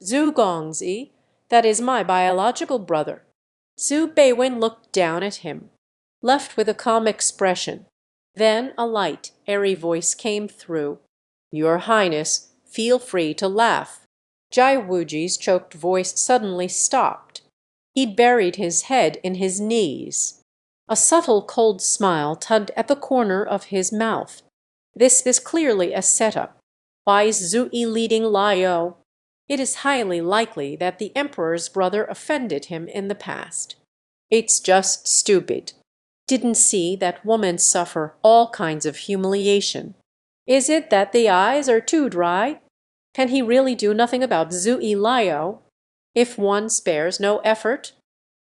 Zhu Gongzi, that is my biological brother. Zhu Beiwen looked down at him, left with a calm expression. Then a light, airy voice came through. Your Highness, feel free to laugh. Jai Wuji's choked voice suddenly stopped. He buried his head in his knees. A subtle cold smile tugged at the corner of his mouth. This is clearly a setup. Why is Zhu Yi leading Liao? It is highly likely that the emperor's brother offended him in the past. It's just stupid. Didn't see that women suffer all kinds of humiliation. Is it that the eyes are too dry? Can he really do nothing about Zhu Yi Liao? If one spares no effort,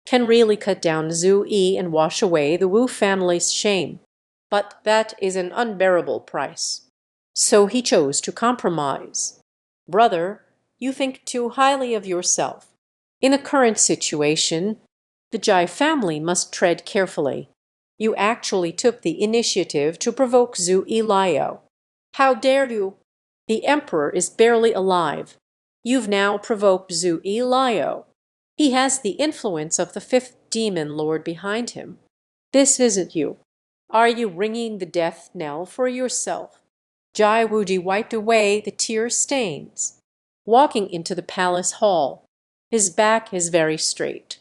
can really cut down Zhu Yi and wash away the Wu family's shame. But that is an unbearable price. So he chose to compromise. Brother, you think too highly of yourself. In the current situation, the Jai family must tread carefully. You actually took the initiative to provoke Zhu Yi Liao. How dare you? The emperor is barely alive. You've now provoked Zhu Yi Liao. He has the influence of the 5th demon lord behind him. This isn't you. Are you ringing the death knell for yourself? Jai Wuji wiped away the tear stains. Walking into the palace hall. His back is very straight.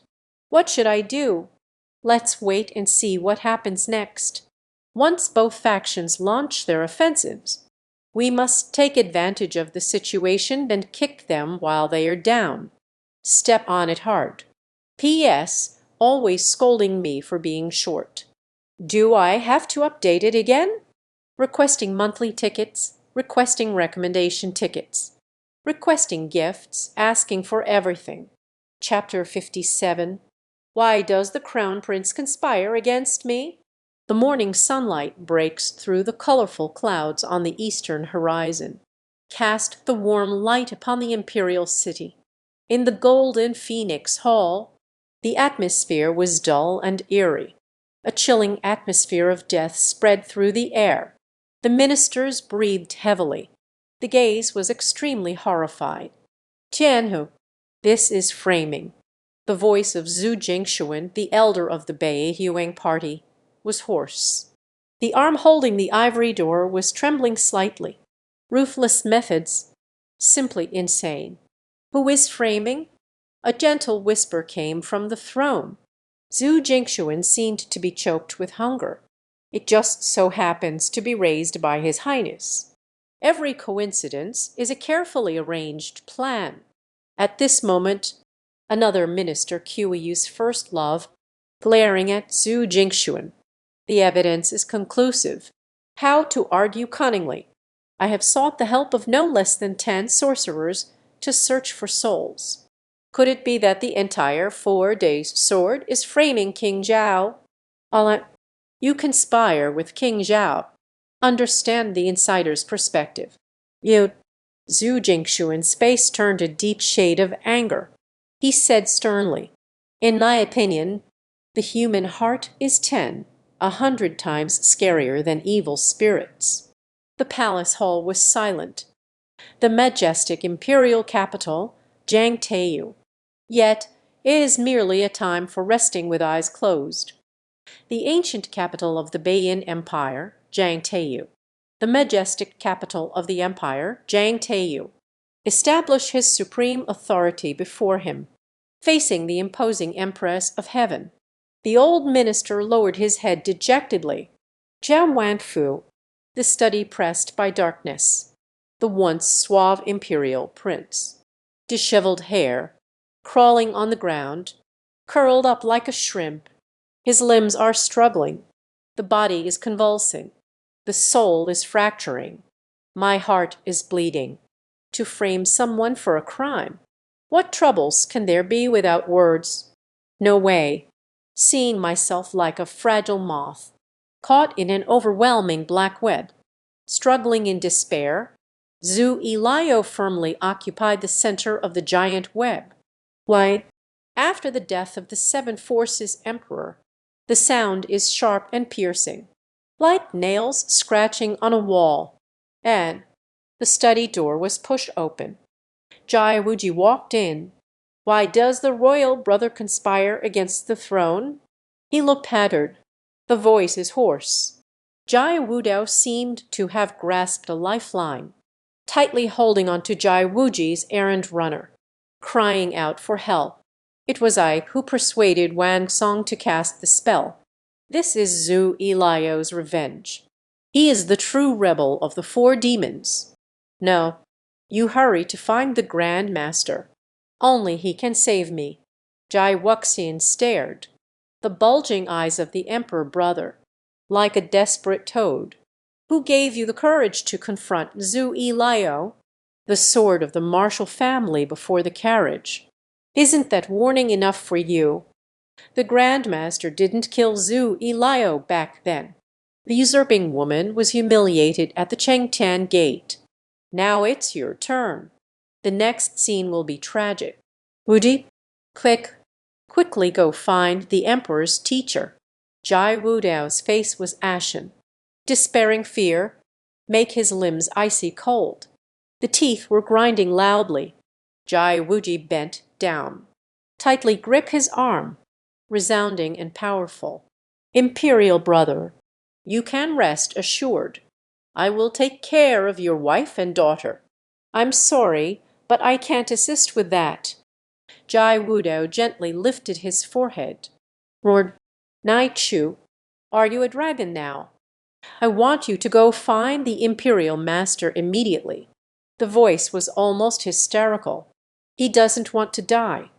What should I do? Let's wait and see what happens next. Once both factions launch their offensives, we must take advantage of the situation and kick them while they are down. Step on it hard. P.S. Always scolding me for being short. Do I have to update it again? Requesting monthly tickets, requesting recommendation tickets, requesting gifts, asking for everything. Chapter 57. Why does the Crown Prince conspire against me? The morning sunlight breaks through the colorful clouds on the eastern horizon, cast the warm light upon the imperial city. In the golden Phoenix Hall, the atmosphere was dull and eerie. A chilling atmosphere of death spread through the air. The ministers breathed heavily. The gaze was extremely horrified. Tianhu, this is framing. The voice of Zhu Jingshuan, the elder of the Beihuang party, was hoarse. The arm holding the ivory door was trembling slightly. Ruthless methods, simply insane. Who is framing? A gentle whisper came from the throne. Zhu Jingshuan seemed to be choked with hunger. It just so happens to be raised by His Highness. Every coincidence is a carefully arranged plan. At this moment, another minister, Qiuyu's first love, glaring at Zhu Jingshuan. The evidence is conclusive. How to argue cunningly? I have sought the help of no less than 10 sorcerers to search for souls. Could it be that the entire 4 days sword is framing King Zhao? You conspire with King Zhao. Understand the insider's perspective. You. Zhu Jingshuan's face turned a deep shade of anger. He said sternly, "In my opinion, the human heart is 100 times scarier than evil spirits." The palace hall was silent. The majestic imperial capital, Jiangteiyu. Yet it is merely a time for resting with eyes closed. The ancient capital of the Beiyin Empire, Jiangteiyu. The majestic capital of the empire, Jiangteiyu. Establish his supreme authority before him, facing the imposing Empress of Heaven. The old minister lowered his head dejectedly. Jiao Wanfu, the study pressed by darkness. The once suave imperial prince. Disheveled hair, crawling on the ground, curled up like a shrimp. His limbs are struggling. The body is convulsing. The soul is fracturing. My heart is bleeding. To frame someone for a crime. What troubles can there be without words? No way. Seeing myself like a fragile moth, caught in an overwhelming black web. Struggling in despair, Zhu Ilayo firmly occupied the center of the giant web. Why, after the death of the Seven Forces Emperor, the sound is sharp and piercing, like nails scratching on a wall. And the study door was pushed open. Jai Wuji walked in. Why does the royal brother conspire against the throne? He looked haggard. The voice is hoarse. Jai Wudao seemed to have grasped a lifeline, tightly holding on to Jai Wuji's errand runner, crying out for help. It was I who persuaded Wang Song to cast the spell. This is Zhu Ilayo's revenge. He is the true rebel of the four demons. No, you hurry to find the Grand Master. Only he can save me. Jai Wuxian stared. The bulging eyes of the emperor brother, like a desperate toad. Who gave you the courage to confront Zhu Ilayo, the sword of the martial family before the carriage? Isn't that warning enough for you? The Grand Master didn't kill Zhu Ilayo back then. The usurping woman was humiliated at the Chengtian gate. Now it's your turn. The next scene will be tragic. Wudi, quickly go find the emperor's teacher. Jai Wudao's face was ashen. Despairing fear make his limbs icy cold. The teeth were grinding loudly. Jai Wuji bent down. Tightly grip his arm, resounding and powerful. Imperial brother, you can rest assured. I will take care of your wife and daughter. I'm sorry, but I can't assist with that. Jai Wudao gently lifted his forehead. Roared, Nai Chu, are you a dragon now? I want you to go find the imperial master immediately. The voice was almost hysterical. He doesn't want to die.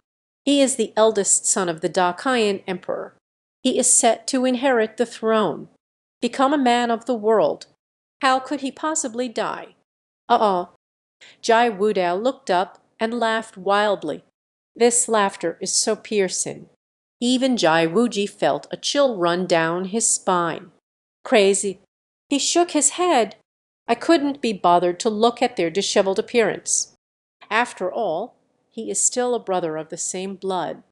He is the eldest son of the Dakian emperor. He is set to inherit the throne, become a man of the world. How could he possibly die? Jai Wudao looked up and laughed wildly. This laughter is so piercing. Even Jai Wuji felt a chill run down his spine. Crazy. He shook his head. I couldn't be bothered to look at their disheveled appearance. After all, he is still a brother of the same blood.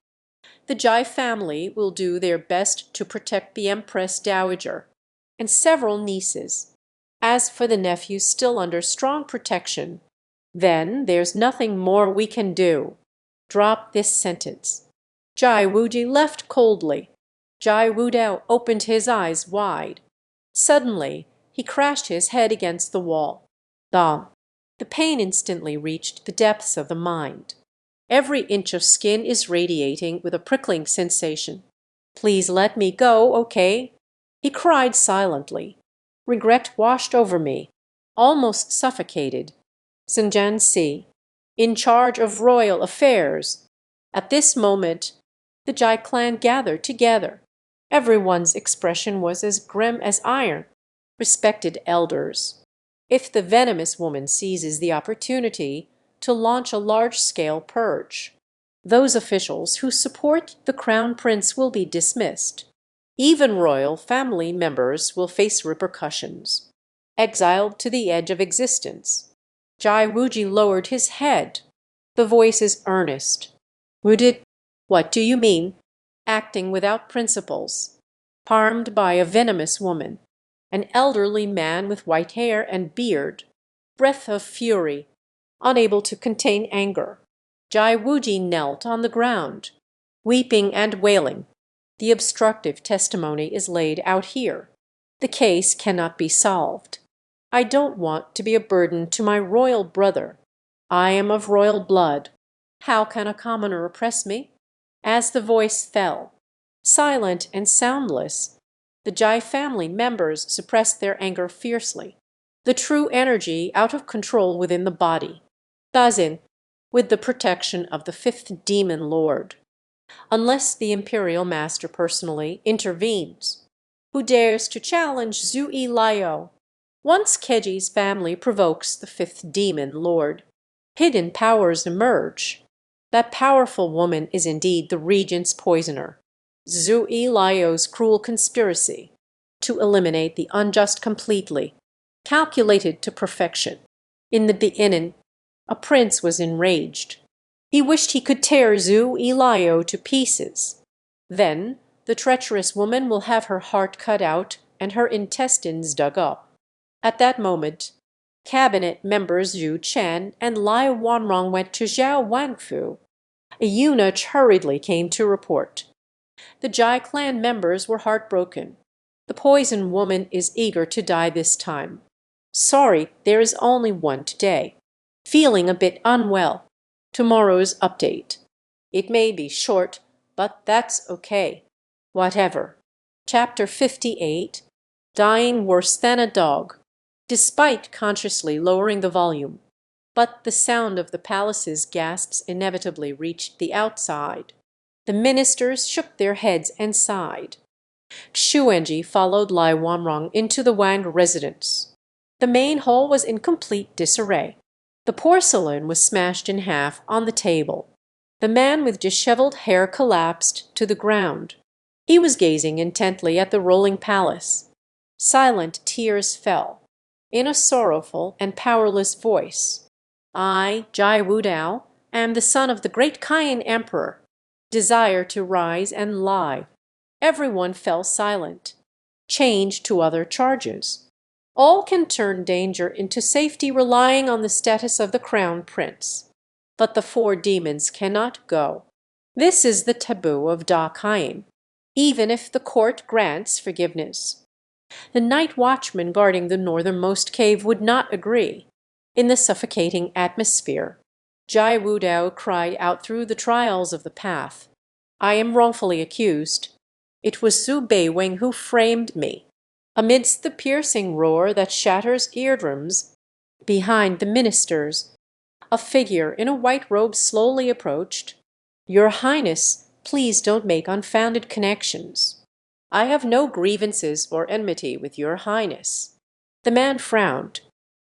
The Jai family will do their best to protect the Empress Dowager and several nieces. As for the nephews still under strong protection, then there's nothing more we can do. Drop this sentence. Jai Wuji left coldly. Jai Wudao opened his eyes wide. Suddenly, he crashed his head against the wall. Dong. The pain instantly reached the depths of the mind. Every inch of skin is radiating with a prickling sensation. Please let me go, okay? He cried silently. Regret washed over me, almost suffocated. Zhenjian Si, in charge of royal affairs. At this moment, the Jai clan gathered together. Everyone's expression was as grim as iron. Respected elders. If the venomous woman seizes the opportunity to launch a large-scale purge, those officials who support the crown prince will be dismissed. Even royal family members will face repercussions. Exiled to the edge of existence. Jai Wuji lowered his head. The voice is earnest. Would it? What do you mean? Acting without principles. Harmed by a venomous woman. An elderly man with white hair and beard. Breath of fury. Unable to contain anger. Jai Wuji knelt on the ground, weeping and wailing. The obstructive testimony is laid out here. The case cannot be solved. I don't want to be a burden to my royal brother. I am of royal blood. How can a commoner oppress me? As the voice fell, silent and soundless, the Jai family members suppressed their anger fiercely, the true energy out of control within the body. Tazin, with the protection of the fifth demon lord. Unless the imperial master personally intervenes. Who dares to challenge Zui Layo? Once Keji's family provokes the fifth demon lord, hidden powers emerge. That powerful woman is indeed the regent's poisoner. Zui Layo's cruel conspiracy to eliminate the unjust completely, calculated to perfection. In the beginning, a prince was enraged. He wished he could tear Zui Layo to pieces. Then the treacherous woman will have her heart cut out and her intestines dug up. At that moment, cabinet members Zhu Chen and Lai Wanrong went to Zhao Wangfu. A eunuch hurriedly came to report. The Jai clan members were heartbroken. The poison woman is eager to die this time. Sorry, there is only one today. Feeling a bit unwell. Tomorrow's update. It may be short, but that's okay. Whatever. Chapter 58. Dying worse than a dog. Despite consciously lowering the volume. But the sound of the palace's gasps inevitably reached the outside. The ministers shook their heads and sighed. Xuanji followed Lai Wanrong into the Wang residence. The main hall was in complete disarray. The porcelain was smashed in half on the table. The man with disheveled hair collapsed to the ground. He was gazing intently at the rolling palace. Silent tears fell. In a sorrowful and powerless voice. I, Jai Wudao, am the son of the great Kayan emperor. Desire to rise and lie. Everyone fell silent. Change to other charges. All can turn danger into safety relying on the status of the crown prince. But the four demons cannot go. This is the taboo of Da Kayan, even if the court grants forgiveness. The night watchman guarding the northernmost cave would not agree. In the suffocating atmosphere, Jai Wudao cried out through the trials of the path. I am wrongfully accused. It was Zhu Beiweng who framed me. Amidst the piercing roar that shatters eardrums, behind the ministers, a figure in a white robe slowly approached. Your Highness, please don't make unfounded connections. I have no grievances or enmity with your Highness. The man frowned,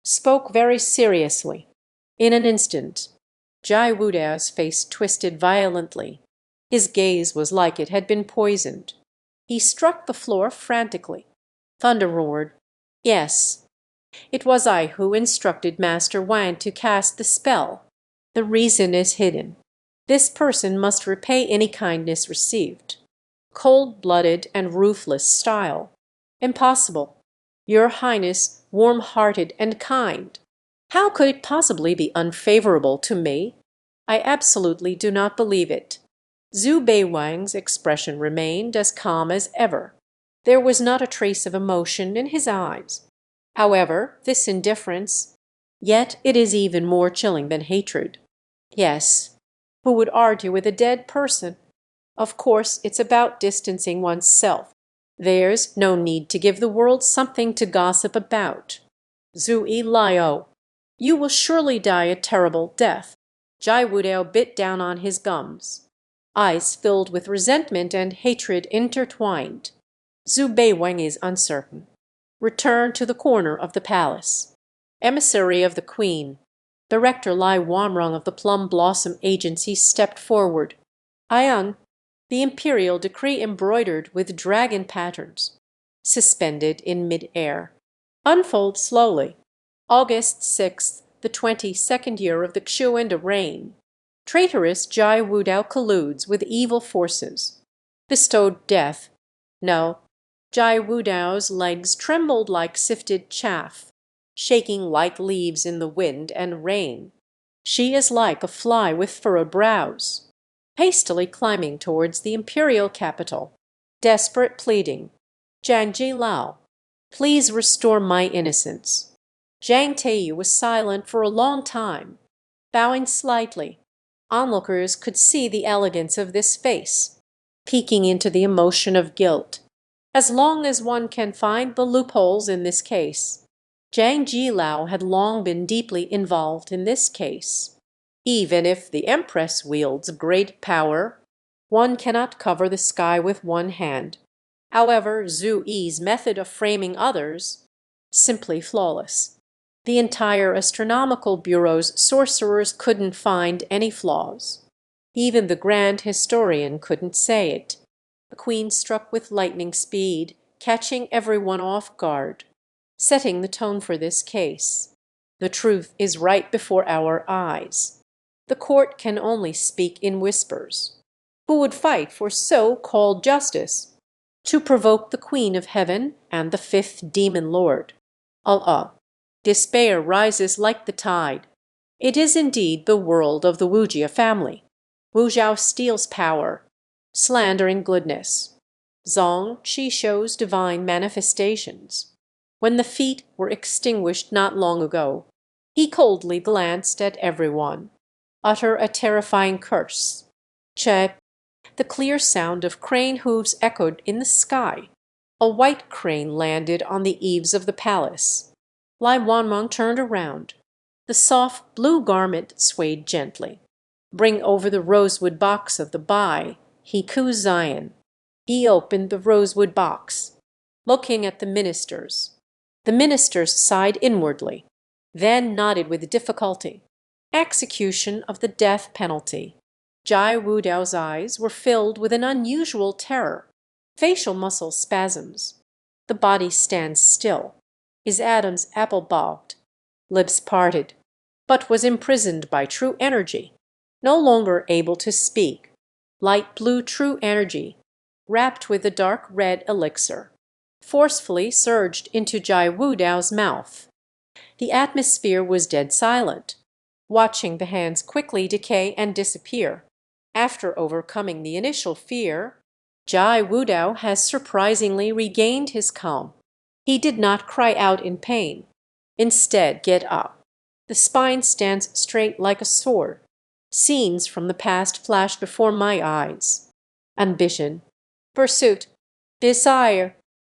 spoke very seriously. In an instant, Jai Wudao's face twisted violently. His gaze was like it had been poisoned. He struck the floor frantically. Thunder roared. Yes, it was I who instructed Master Wang to cast the spell. The reason is hidden. This person must repay any kindness received. Cold-blooded and ruthless style. Impossible. Your Highness, warm-hearted and kind. How could it possibly be unfavorable to me? I absolutely do not believe it. Zhu Beiwang's expression remained as calm as ever. There was not a trace of emotion in his eyes. However, this indifference, yet it is even more chilling than hatred. Yes, who would argue with a dead person? Of course, it's about distancing oneself. There's no need to give the world something to gossip about. Zui Layo, you will surely die a terrible death. Jai Wudao bit down on his gums. Eyes filled with resentment and hatred intertwined. Zhu Beiweng is uncertain. Return to the corner of the palace. Emissary of the Queen, Director Lai Wanrong of the Plum Blossom Agency stepped forward. Ayang, the imperial decree embroidered with dragon patterns, suspended in mid-air. Unfold slowly. August 6th, the 22nd year of the Xuanda reign. Traitorous Jai Wudao colludes with evil forces. Bestowed death. No. Jai Wudao's legs trembled like sifted chaff, shaking like leaves in the wind and rain. She is like a fly with furrowed brows, hastily climbing towards the imperial capital. Desperate pleading. Zhang Jilao, please restore my innocence. Zhang Teiyu was silent for a long time, bowing slightly. Onlookers could see the elegance of this face, peeking into the emotion of guilt. As long as one can find the loopholes in this case. Zhang Jilao had long been deeply involved in this case. Even if the Empress wields great power, one cannot cover the sky with one hand. However, Zhu Yi's method of framing others, simply flawless. The entire astronomical bureau's sorcerers couldn't find any flaws. Even the grand historian couldn't say it. The queen struck with lightning speed, catching everyone off guard, setting the tone for this case. The truth is right before our eyes. The court can only speak in whispers. Who would fight for so-called justice? To provoke the Queen of Heaven and the fifth demon lord. Allah. Despair rises like the tide. It is indeed the world of the Wujia family. Wu Zhao steals power, slandering goodness. Zong Qi shows divine manifestations. When the feet were extinguished not long ago, he coldly glanced at everyone. Utter a terrifying curse. Che. The clear sound of crane hooves echoed in the sky. A white crane landed on the eaves of the palace. Lai Wanmeng turned around. The soft blue garment swayed gently. Bring over the rosewood box of the Bai, he Ku Zion. He opened the rosewood box, looking at the ministers. The ministers sighed inwardly, then nodded with difficulty. Execution of the death penalty. Jai Wudao's eyes were filled with an unusual terror. Facial muscle spasms. The body stands still. His Adam's apple bobbed. Lips parted, but was imprisoned by true energy. No longer able to speak. Light blue true energy, wrapped with a dark red elixir, forcefully surged into Jai Wudao's mouth. The atmosphere was dead silent, watching the hands quickly decay and disappear. After overcoming the initial fear, Jai Wudao has surprisingly regained his calm. He did not cry out in pain. Instead, get up. The spine stands straight like a sword. Scenes from the past flash before my eyes. Ambition, pursuit, desire,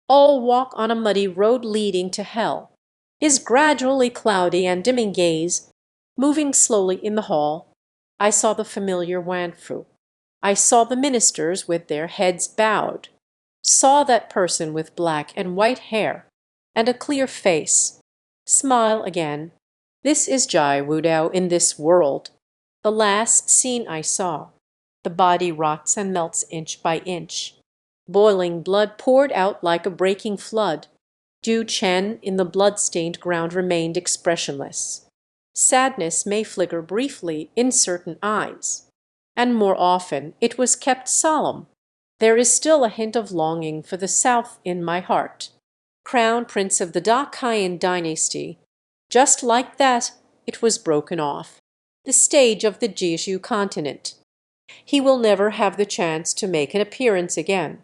all walk on a muddy road leading to hell. His gradually cloudy and dimming gaze, moving slowly in the hall, I saw the familiar Wanfu. I saw the ministers with their heads bowed. Saw that person with black and white hair and a clear face. Smile again. This is Jai Wudao in this world. The last scene I saw. The body rots and melts inch by inch. Boiling blood poured out like a breaking flood. Ju Chen in the blood-stained ground remained expressionless. Sadness may flicker briefly in certain eyes, and more often it was kept solemn. There is still a hint of longing for the South in my heart. Crown Prince of the Dakian dynasty, just like that, it was broken off. The stage of the Jishu continent. He will never have the chance to make an appearance again.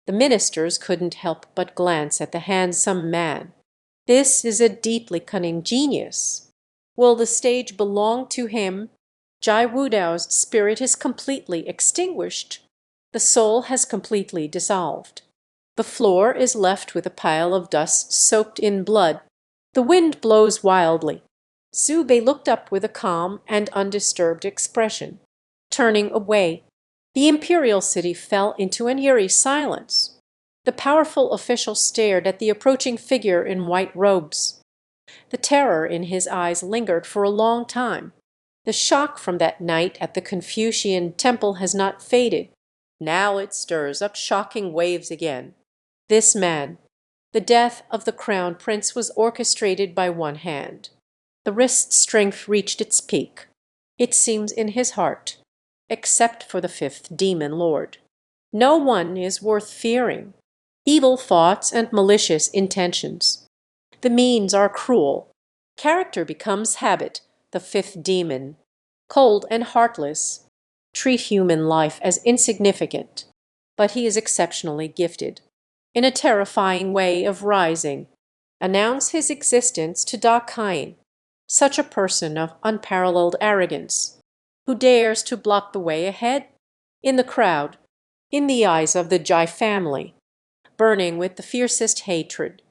The ministers couldn't help but glance at the handsome man. This is a deeply cunning genius. Will the stage belong to him? Jai Wudao's spirit is completely extinguished. The soul has completely dissolved. The floor is left with a pile of dust soaked in blood. The wind blows wildly. Zhu Bei looked up with a calm and undisturbed expression. Turning away, the imperial city fell into an eerie silence. The powerful official stared at the approaching figure in white robes. The terror in his eyes lingered for a long time. The shock from that night at the Confucian temple has not faded. Now it stirs up shocking waves again. This man, the death of the crown prince, was orchestrated by one hand. The wrist's strength reached its peak, it seems, in his heart, except for the fifth demon lord. No one is worth fearing. Evil thoughts and malicious intentions. The means are cruel. Character becomes habit, the fifth demon. Cold and heartless. Treat human life as insignificant. But he is exceptionally gifted, in a terrifying way of rising. Announce his existence to Da Cain, such a person of unparalleled arrogance, who dares to block the way ahead? In the crowd, in the eyes of the Jai family, burning with the fiercest hatred.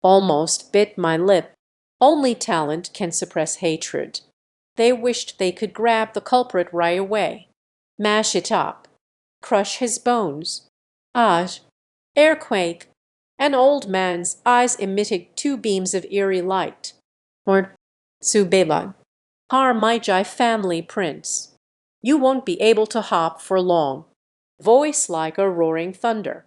Almost bit my lip. Only talent can suppress hatred. They wished they could grab the culprit right away, mash it up, crush his bones. Airquake. An old man's eyes emitted two beams of eerie light. Or Zubeban. My Jai family prince. You won't be able to hop for long. Voice like a roaring thunder.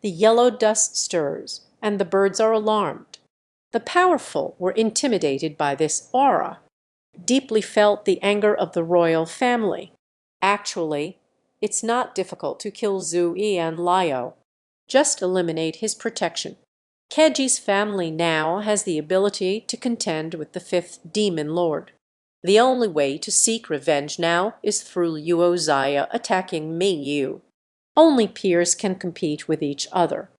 The yellow dust stirs, and the birds are alarmed. The powerful were intimidated by this aura, deeply felt the anger of the royal family. Actually, it's not difficult to kill Zui and Lio. Just eliminate his protection. Keji's family now has the ability to contend with the fifth demon lord. The only way to seek revenge now is through Luo Zaya attacking Ming Yu. Only peers can compete with each other.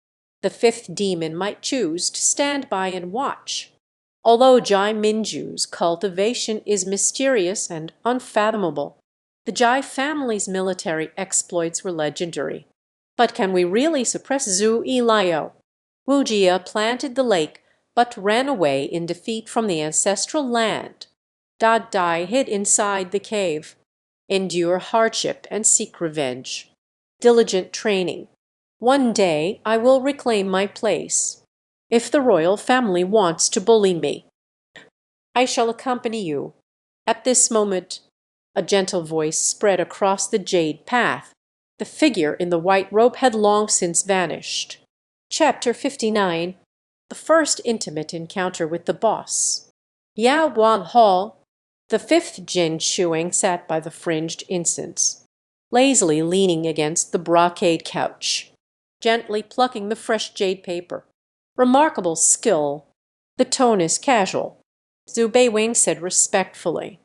The fifth demon might choose to stand by and watch. Although Jai Minju's cultivation is mysterious and unfathomable, the Jai family's military exploits were legendary. But can we really suppress Zhu Ilio? Wu Jia planted the lake, but ran away in defeat from the ancestral land. Da Dai hid inside the cave. Endure hardship and seek revenge. Diligent training. One day I will reclaim my place. If the royal family wants to bully me, I shall accompany you. At this moment, a gentle voice spread across the jade path. The figure in the white robe had long since vanished. Chapter 59. The first intimate encounter with the boss. Yao Wan Hall. The fifth Jin Shuang sat by the fringed incense, lazily leaning against the brocade couch, gently plucking the fresh jade paper. Remarkable skill. The tone is casual. Zhu Beiwing said respectfully.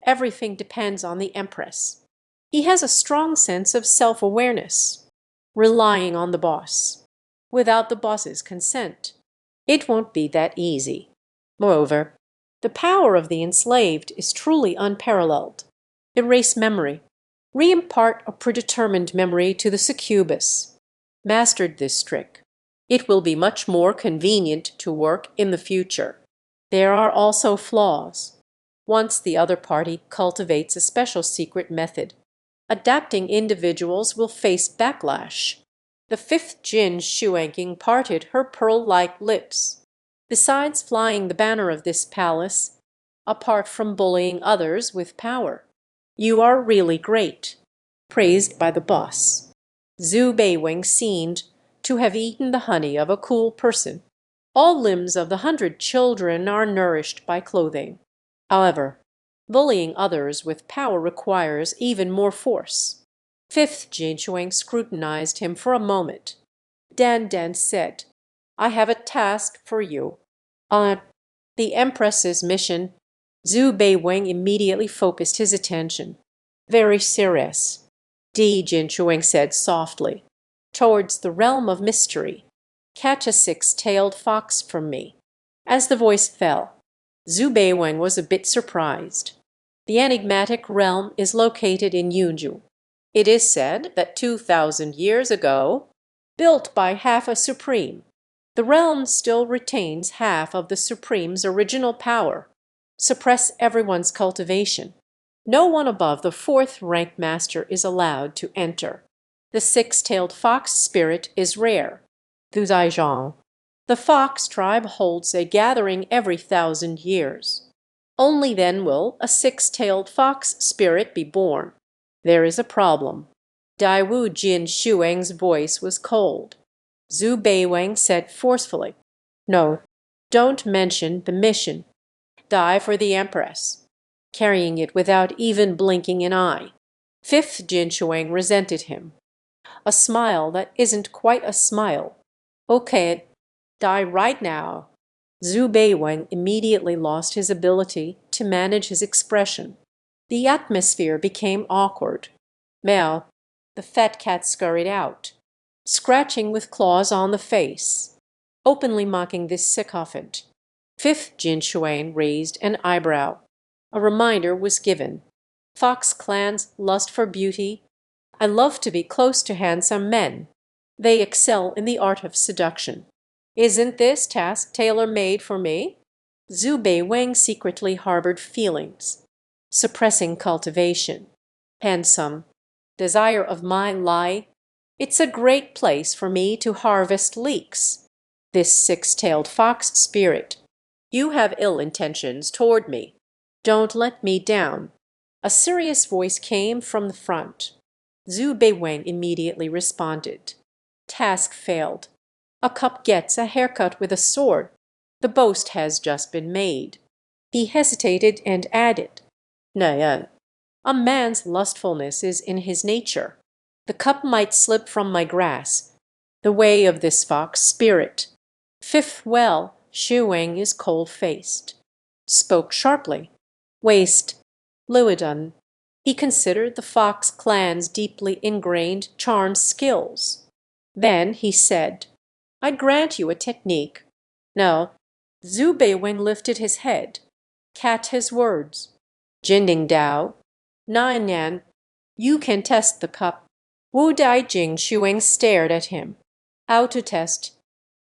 Everything depends on the Empress. He has a strong sense of self-awareness, relying on the boss. Without the boss's consent, it won't be that easy. Moreover, the power of the enslaved is truly unparalleled. Erase memory. Re-impart a predetermined memory to the succubus. Mastered this trick, it will be much more convenient to work in the future. There are also flaws. Once the other party cultivates a special secret method, adapting individuals will face backlash. The fifth Jin Shuangqing parted her pearl-like lips. Besides flying the banner of this palace, apart from bullying others with power, you are really great, praised by the boss. Zhu Beiwing seemed to have eaten the honey of a cool person. All limbs of the 100 children are nourished by clothing. However, bullying others with power requires even more force. Fifth Jin Shuang scrutinized him for a moment. Dan Dan said, I have a task for you. The Empress's mission. Zhu Beiwing immediately focused his attention. Very serious. Di Jin Shuang said softly. Towards the realm of mystery. Catch a six-tailed fox from me. As the voice fell, Zhu Beiwing was a bit surprised. The enigmatic realm is located in Yunju. It is said that 2,000 years ago, built by half a supreme, the realm still retains half of the supreme's original power. Suppress everyone's cultivation. No one above the fourth rank master is allowed to enter. The six-tailed fox spirit is rare. Zhang. The fox tribe holds a gathering every 1,000 years. Only then will a six-tailed fox spirit be born. There is a problem. Daiwu Jin Shuang's voice was cold. Zhu Beiwang said forcefully, "No, don't mention the mission. Die for the Empress," carrying it without even blinking an eye. Fifth Jin Shuang resented him. A smile that isn't quite a smile. "Okay, die right now." Zhu Beiwang immediately lost his ability to manage his expression. The atmosphere became awkward. Meow. The fat cat scurried out, scratching with claws on the face, openly mocking this sycophant. Fifth Jin Shuang raised an eyebrow. A reminder was given. Fox clan's lust for beauty. "I love to be close to handsome men. They excel in the art of seduction. Isn't this task tailor-made for me?" Zhu Beiwang secretly harbored feelings. Suppressing cultivation. Handsome. Desire of my lie. It's a great place for me to harvest leeks. This six-tailed fox spirit. You have ill intentions toward me. Don't let me down. A serious voice came from the front. Zhu Beiwang immediately responded. Task failed. A cup gets a haircut with a sword. The boast has just been made. He hesitated and added, "Nay, a man's lustfulness is in his nature. The cup might slip from my grasp. The way of this fox spirit." Fifth well, Shuang is cold-faced. Spoke sharply. Waste. Luodun. He considered the Fox clan's deeply ingrained charm skills. Then he said, "I grant you a technique." No. Zhu Beiwen lifted his head. Cat his words. "Jinding Dao. Nyan, you can test the cup." Wu Daijing Shuang stared at him. How to test?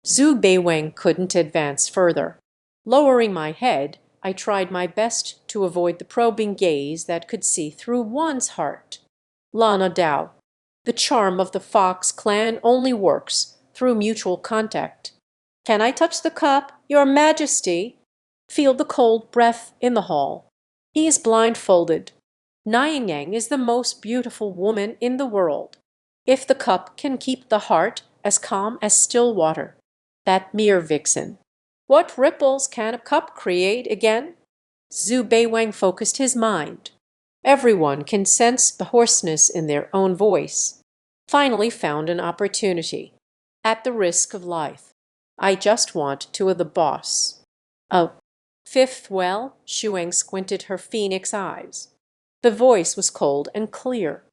Zhu Beiwang couldn't advance further. Lowering my head, I tried my best to avoid the probing gaze that could see through one's heart. Lana Dao. The charm of the Fox clan only works through mutual contact. "Can I touch the cup, Your Majesty?" Feel the cold breath in the hall. He is blindfolded. Nying is the most beautiful woman in the world. If the cup can keep the heart as calm as still water. That mere vixen. What ripples can a cup create again? Zhu Beiwang focused his mind. Everyone can sense the hoarseness in their own voice. Finally found an opportunity. At the risk of life. "I just want to the boss." "Oh." Fifth well, Shuang squinted her phoenix eyes. The voice was cold and clear.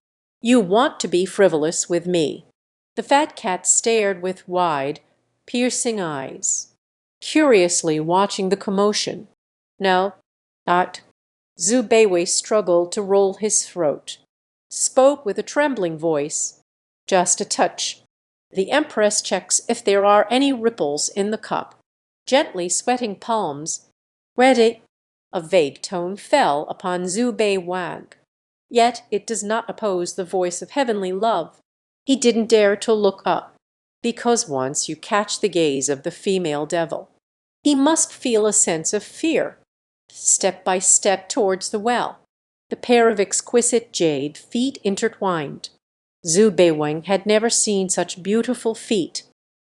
"You want to be frivolous with me." The fat cat stared with wide, piercing eyes, curiously watching the commotion. "No, not." Zhu Beiwei struggled to roll his throat. Spoke with a trembling voice. "Just a touch. The Empress checks if there are any ripples in the cup." Gently sweating palms. "Ready." A vague tone fell upon Zhu Beiwang. Yet it does not oppose the voice of heavenly love. He didn't dare to look up, because once you catch the gaze of the female devil, he must feel a sense of fear. Step by step towards the well, the pair of exquisite jade feet intertwined. Zhu Beiwang had never seen such beautiful feet,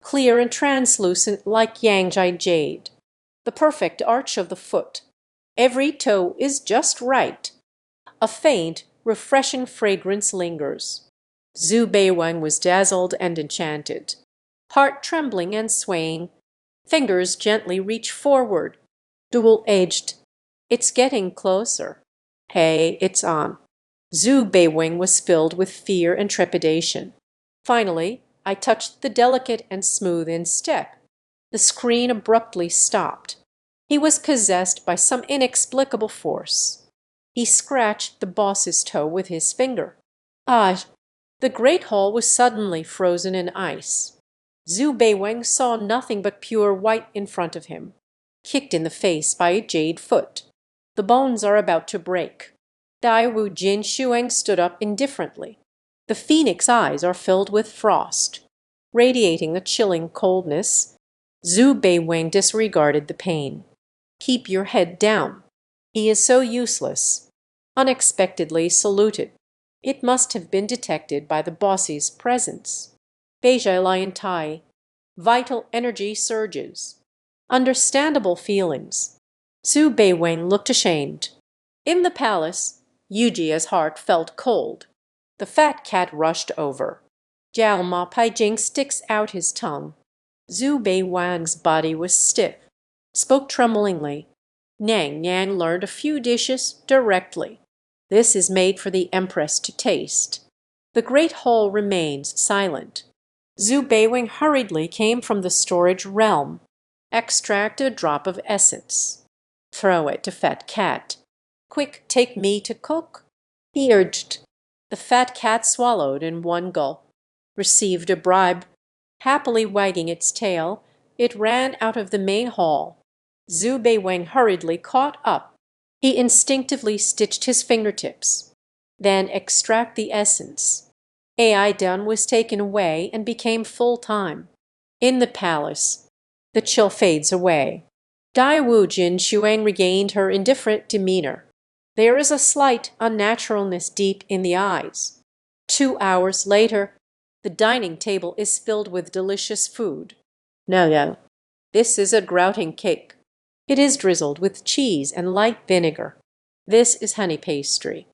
clear and translucent like Yangzhai jade. The perfect arch of the foot. Every toe is just right. A faint, refreshing fragrance lingers. Zhu Beiwang was dazzled and enchanted. Heart trembling and swaying. Fingers gently reach forward. Dual-edged. It's getting closer. Hey, it's on. Zhu Beiwang was filled with fear and trepidation. Finally, I touched the delicate and smooth instep. The screen abruptly stopped. He was possessed by some inexplicable force. He scratched the boss's toe with his finger. Ah! The great hall was suddenly frozen in ice. Zhu Beiwang saw nothing but pure white in front of him, kicked in the face by a jade foot. The bones are about to break. Daiwu Jin Shuang stood up indifferently. The phoenix eyes are filled with frost, radiating a chilling coldness. Zhu Beiwang disregarded the pain. "Keep your head down. He is so useless." Unexpectedly saluted. It must have been detected by the boss's presence. Beija lion tai. Vital energy surges. Understandable feelings. Zhu Beiweng looked ashamed. In the palace, Yujia's heart felt cold. The fat cat rushed over. Jiao Ma Paijing sticks out his tongue. Zhu Beiwang's body was stiff, spoke tremblingly. Nang Yang learned a few dishes directly. This is made for the empress to taste. The great hall remains silent. Zhu Beiweng hurriedly came from the storage realm. Extract a drop of essence. Throw it to fat cat. Quick, take me to cook, he urged. The fat cat swallowed in one gulp, received a bribe. Happily wagging its tail, it ran out of the main hall. Zhu Beiweng hurriedly caught up. He instinctively stitched his fingertips. Then extract the essence. AI Dun was taken away and became full-time. In the palace, the chill fades away. Dai Wu Jin Shuang regained her indifferent demeanor. There is a slight unnaturalness deep in the eyes. 2 hours later, the dining table is filled with delicious food. No, this is a grouting cake. It is drizzled with cheese and light vinegar. This is honey pastry.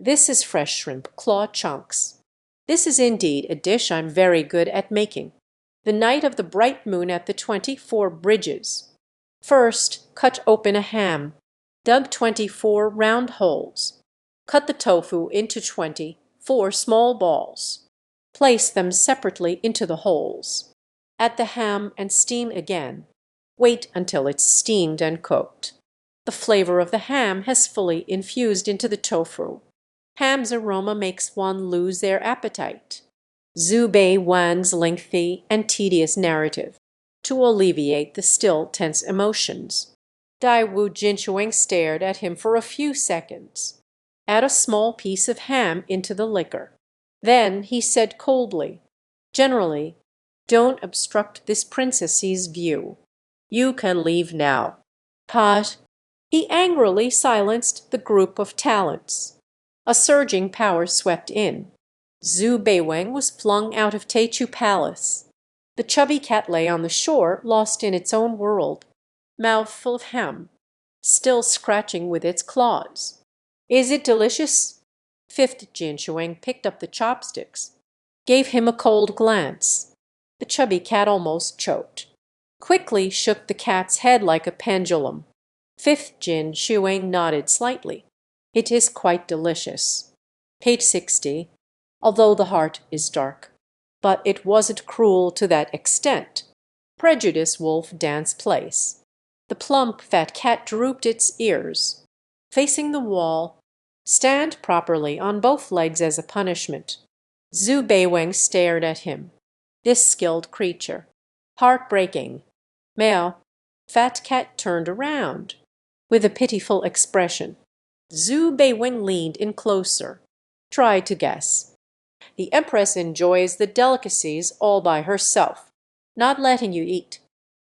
This is fresh shrimp claw chunks. This is indeed a dish I'm very good at making. The night of the bright moon at the 24 bridges. First, cut open a ham. Dug 24 round holes. Cut the tofu into 24 small balls. Place them separately into the holes. Add the ham and steam again. Wait until it's steamed and cooked. The flavor of the ham has fully infused into the tofu. Ham's aroma makes one lose their appetite. Zhu Beiwang's lengthy and tedious narrative to alleviate the still tense emotions. Dai Wu Jinshuang stared at him for a few seconds. Add a small piece of ham into the liquor. Then he said coldly, "Generally, don't obstruct this princess's view. You can leave now." But he angrily silenced the group of talents. A surging power swept in. Zhu Beiweng was flung out of Teichu Palace. The chubby cat lay on the shore, lost in its own world, mouth full of ham, still scratching with its claws. "Is it delicious?" Fifth Jin Shuang picked up the chopsticks, gave him a cold glance. The chubby cat almost choked. Quickly shook the cat's head like a pendulum. Fifth Jin Shuang nodded slightly. "It is quite delicious." Page 60. Although the heart is dark. But it wasn't cruel to that extent. Prejudice wolf dance place. The plump fat cat drooped its ears. Facing the wall, stand properly on both legs as a punishment. Zhu Beiweng stared at him. This skilled creature. Heartbreaking. Meow. Fat cat turned around. With a pitiful expression. Zhu Beiweng leaned in closer. Try to guess. The empress enjoys the delicacies all by herself, not letting you eat.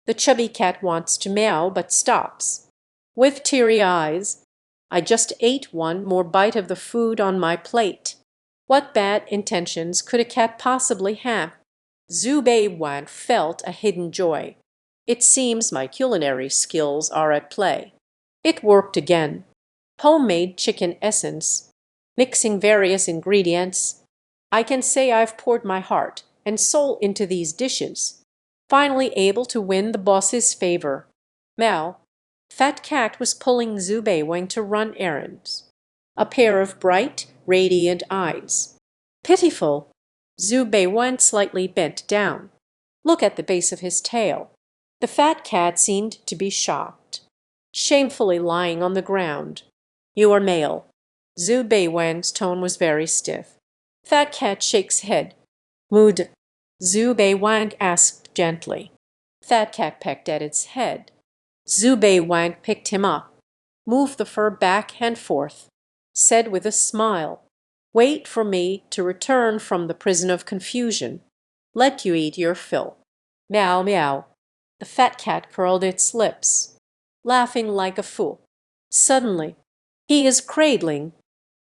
The chubby cat wants to meow but stops. With teary eyes, "I just ate one more bite of the food on my plate. What bad intentions could a cat possibly have?" Zhu Beiwang felt a hidden joy. It seems my culinary skills are at play. It worked again. Homemade chicken essence. Mixing various ingredients. I can say I've poured my heart and soul into these dishes. Finally able to win the boss's favor. Meow. Fat cat was pulling Zhu Beiweng to run errands. A pair of bright, radiant eyes. Pitiful. Zhu Beiweng slightly bent down. Look at the base of his tail. The fat cat seemed to be shocked. Shamefully lying on the ground. "You are male." Zhu Beiweng's tone was very stiff. Fat cat shakes head. "Mood." Zhu Beiwang asked gently. Fat cat pecked at its head. Zhu Beiwang picked him up, moved the fur back and forth, said with a smile, "Wait for me to return from the prison of confusion. Let you eat your fill." Meow, meow. The fat cat curled its lips, laughing like a fool. Suddenly, he is cradling.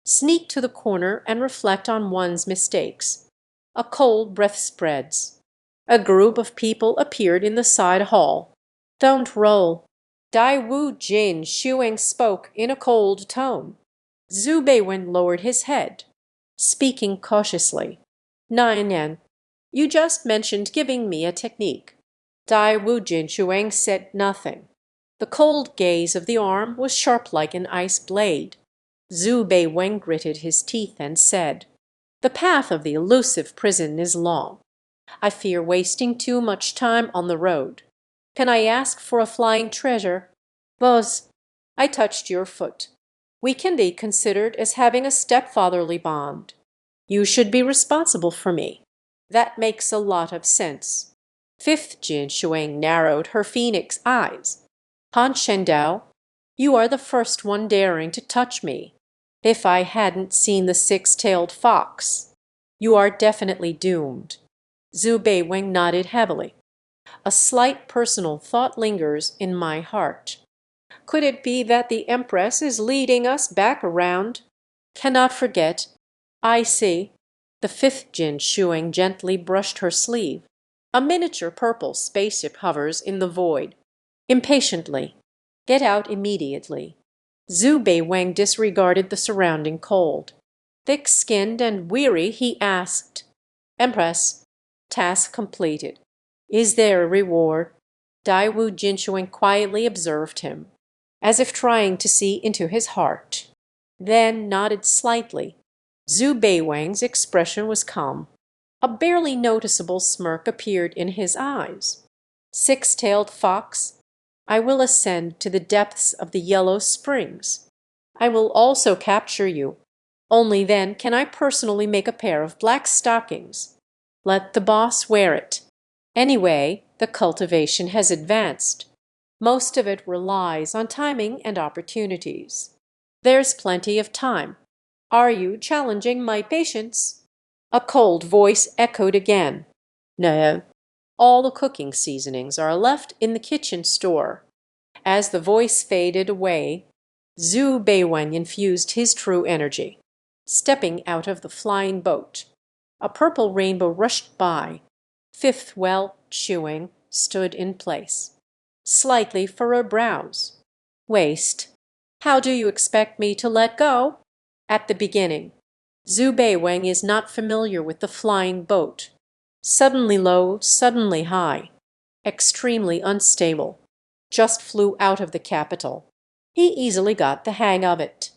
Sneak to the corner and reflect on one's mistakes. A cold breath spreads. A group of people appeared in the side hall. Don't roll. Dai Wu Jin Shuang spoke in a cold tone. Zhu Beiwen lowered his head, speaking cautiously. Nyan, you just mentioned giving me a technique. Dai Wu Jin Shuang said nothing. The cold gaze of the arm was sharp like an ice blade. Zhu Beiwen gritted his teeth and said, "The path of the elusive prison is long. I fear wasting too much time on the road. Can I ask for a flying treasure? Boss, I touched your foot. We can be considered as having a stepfatherly bond. You should be responsible for me. That makes a lot of sense." Fifth Jin Shuang narrowed her phoenix eyes. "Han Shendao, you are the first one daring to touch me. If I hadn't seen the six-tailed fox, you are definitely doomed." Zhu Beiwen nodded heavily. "A slight personal thought lingers in my heart. Could it be that the Empress is leading us back around? Cannot forget. I see." The fifth Jin Shuang gently brushed her sleeve. "A miniature purple spaceship hovers in the void." Impatiently. "Get out immediately." Zhu Beiwen disregarded the surrounding cold. Thick-skinned and weary, he asked, "Empress, task completed. Is there a reward?" Dai Wu Jinshuang quietly observed him, as if trying to see into his heart, then nodded slightly. Zhu Beiwen's expression was calm. A barely noticeable smirk appeared in his eyes. "Six-tailed fox, I will ascend to the depths of the Yellow Springs. I will also capture you. Only then can I personally make a pair of black stockings. Let the boss wear it. Anyway, the cultivation has advanced. Most of it relies on timing and opportunities. There's plenty of time. Are you challenging my patience?" A cold voice echoed again. "No. All the cooking seasonings are left in the kitchen store." As the voice faded away, Zhu Beiwen infused his true energy. Stepping out of the flying boat, a purple rainbow rushed by. Fifth Well Chewing stood in place. Slightly furrowed brows. "Waist. How do you expect me to let go?" "At the beginning. Zhu Beiwen is not familiar with the flying boat. Suddenly low, suddenly high. Extremely unstable. Just flew out of the capital. He easily got the hang of it.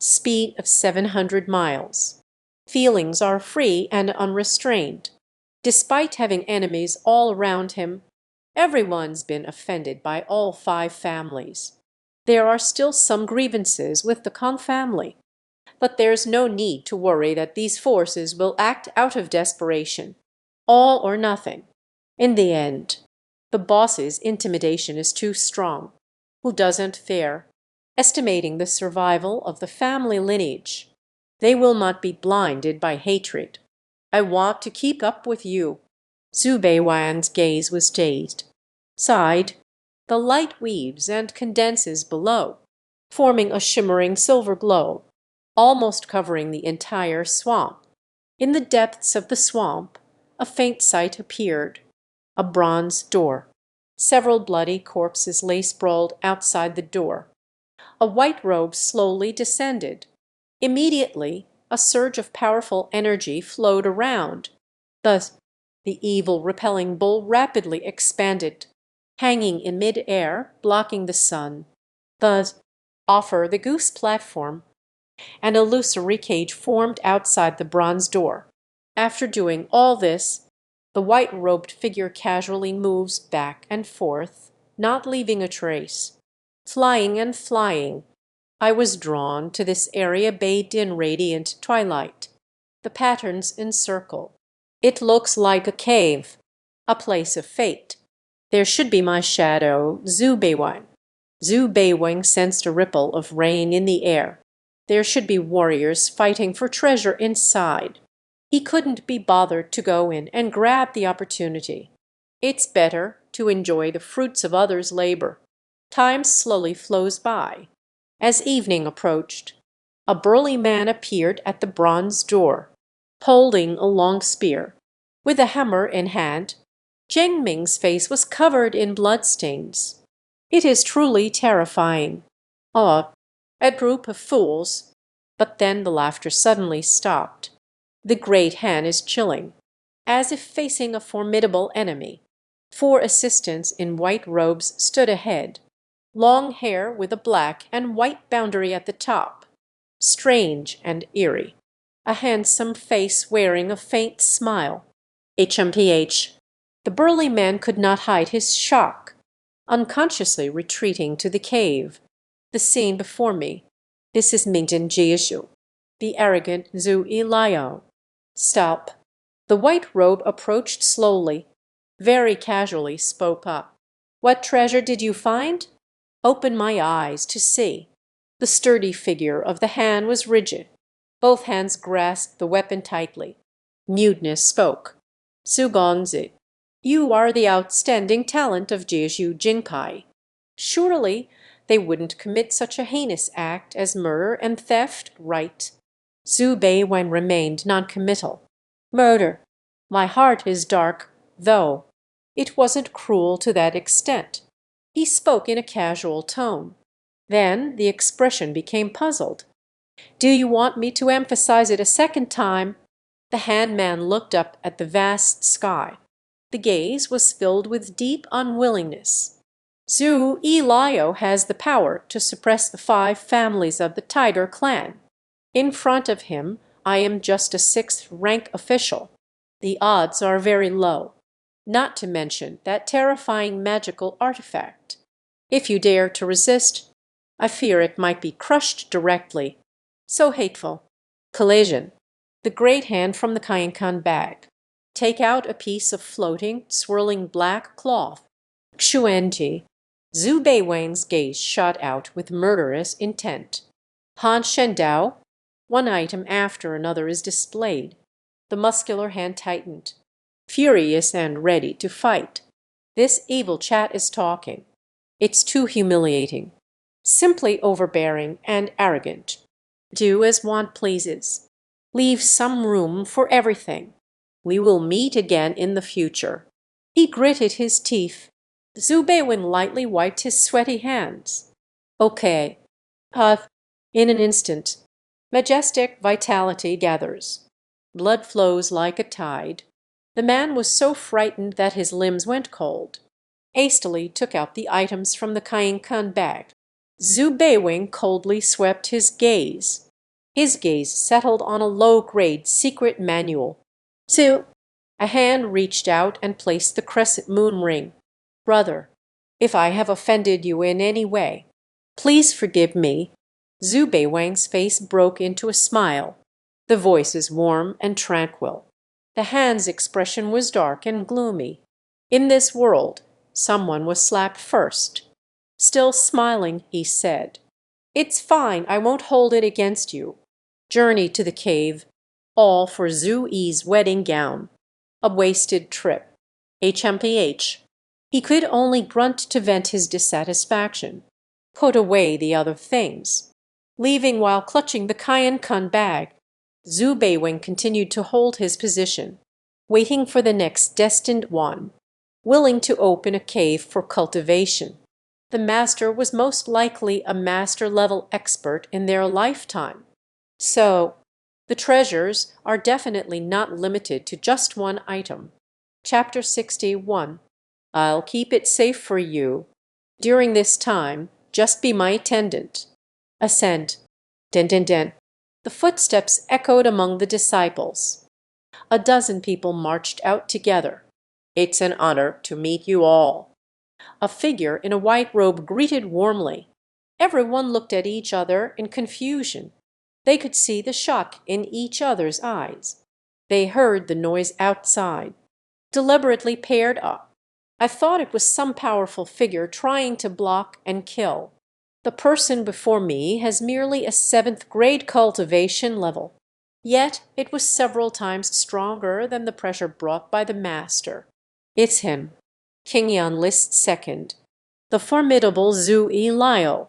Speed of 700 miles. Feelings are free and unrestrained. Despite having enemies all around him, everyone's been offended by all 5 families. There are still some grievances with the Khan family, but there's no need to worry that these forces will act out of desperation. All or nothing. In the end, the boss's intimidation is too strong. Who doesn't fear? Estimating the survival of the family lineage. They will not be blinded by hatred. I want to keep up with you." Zhu Beiwen's gaze was dazed. Sighed. The light weaves and condenses below, forming a shimmering silver glow, almost covering the entire swamp. In the depths of the swamp, a faint sight appeared. A bronze door. Several bloody corpses lay sprawled outside the door. A white robe slowly descended. Immediately, a surge of powerful energy flowed around. Thus, the evil repelling bull rapidly expanded, hanging in mid-air, blocking the sun. Thus, offer the goose platform. An illusory cage formed outside the bronze door. After doing all this, the white-robed figure casually moves back and forth, not leaving a trace. Flying and flying, I was drawn to this area bathed in radiant twilight. The patterns encircle. It looks like a cave, a place of fate. There should be my shadow, Zhu Beiwen. Zhu Beiwen sensed a ripple of rain in the air. There should be warriors fighting for treasure inside. He couldn't be bothered to go in and grab the opportunity. It's better to enjoy the fruits of others' labor. Time slowly flows by. As evening approached, A burly man appeared at the bronze door, holding a long spear. With a hammer in hand, Jiang Ming's face was covered in bloodstains. It is truly terrifying. Oh, a group of fools. But then the laughter suddenly stopped. The great Han is chilling, as if facing a formidable enemy. 4 assistants in white robes stood ahead, long hair with a black and white boundary at the top, strange and eerie. A handsome face wearing a faint smile. HMPH. The burly man could not hide his shock, unconsciously retreating to the cave. The scene before me. This is Mingden Jieshu, the arrogant Zhu Yilao. Stop. The white robe approached slowly, very casually spoke up. What treasure did you find? Open my eyes to see. The sturdy figure of the Han was rigid. Both hands grasped the weapon tightly. Muteness spoke. Su Gongzi, you are the outstanding talent of Jieshu Jinkai. Surely they wouldn't commit such a heinous act as murder and theft, right? Zhu Beiwen remained noncommittal. Murder. My heart is dark, though. It wasn't cruel to that extent. He spoke in a casual tone. Then the expression became puzzled. Do you want me to emphasize it a second time? The handman looked up at the vast sky. The gaze was filled with deep unwillingness. Zhu Yilao has the power to suppress the 5 families of the Tiger clan. In front of him, I am just a 6th-rank official. The odds are very low, not to mention that terrifying magical artifact. If you dare to resist, I fear it might be crushed directly. So hateful. Collision. The great hand from the Kainkan bag. Take out a piece of floating, swirling black cloth. Xuanji. Zhu Beiwen's gaze shot out with murderous intent. Han Shendao. One item after another is displayed. The muscular hand tightened, furious and ready to fight. This evil chat is talking. It's too humiliating. Simply overbearing and arrogant. Do as one pleases. Leave some room for everything. We will meet again in the future. He gritted his teeth. Zhu Beiwen lightly wiped his sweaty hands. Okay. In an instant. Majestic vitality gathers. Blood flows like a tide. The man was so frightened that his limbs went cold. Hastily took out the items from the Kainkan bag. Zhu Beiwen coldly swept his gaze. His gaze settled on a low-grade secret manual. Zhu. A hand reached out and placed the crescent moon ring. Brother, if I have offended you in any way, please forgive me. Zhu Beiwen's face broke into a smile. The voice is warm and tranquil. The hand's expression was dark and gloomy. In this world, someone was slapped first. Still smiling, he said, It's fine, I won't hold it against you. Journey to the cave, all for Zhu Yi's wedding gown. A wasted trip. HMPH. He could only grunt to vent his dissatisfaction. Put away the other things. Leaving while clutching the Kainkan bag, Zhu Beiwen continued to hold his position, waiting for the next destined one, willing to open a cave for cultivation. The master was most likely a master-level expert in their lifetime. So, the treasures are definitely not limited to just one item. Chapter 61. I'll keep it safe for you. During this time, just be my attendant. Ascend. Den den den. The footsteps echoed among the disciples. A dozen people marched out together. It's an honor to meet you all. A figure in a white robe greeted warmly. Everyone looked at each other in confusion. They could see the shock in each other's eyes. They heard the noise outside. Deliberately paired up. I thought it was some powerful figure trying to block and kill. The person before me has merely a 7th-grade cultivation level. Yet it was several times stronger than the pressure brought by the master. It's him. King Yan lists second. The formidable Zhu Yilao.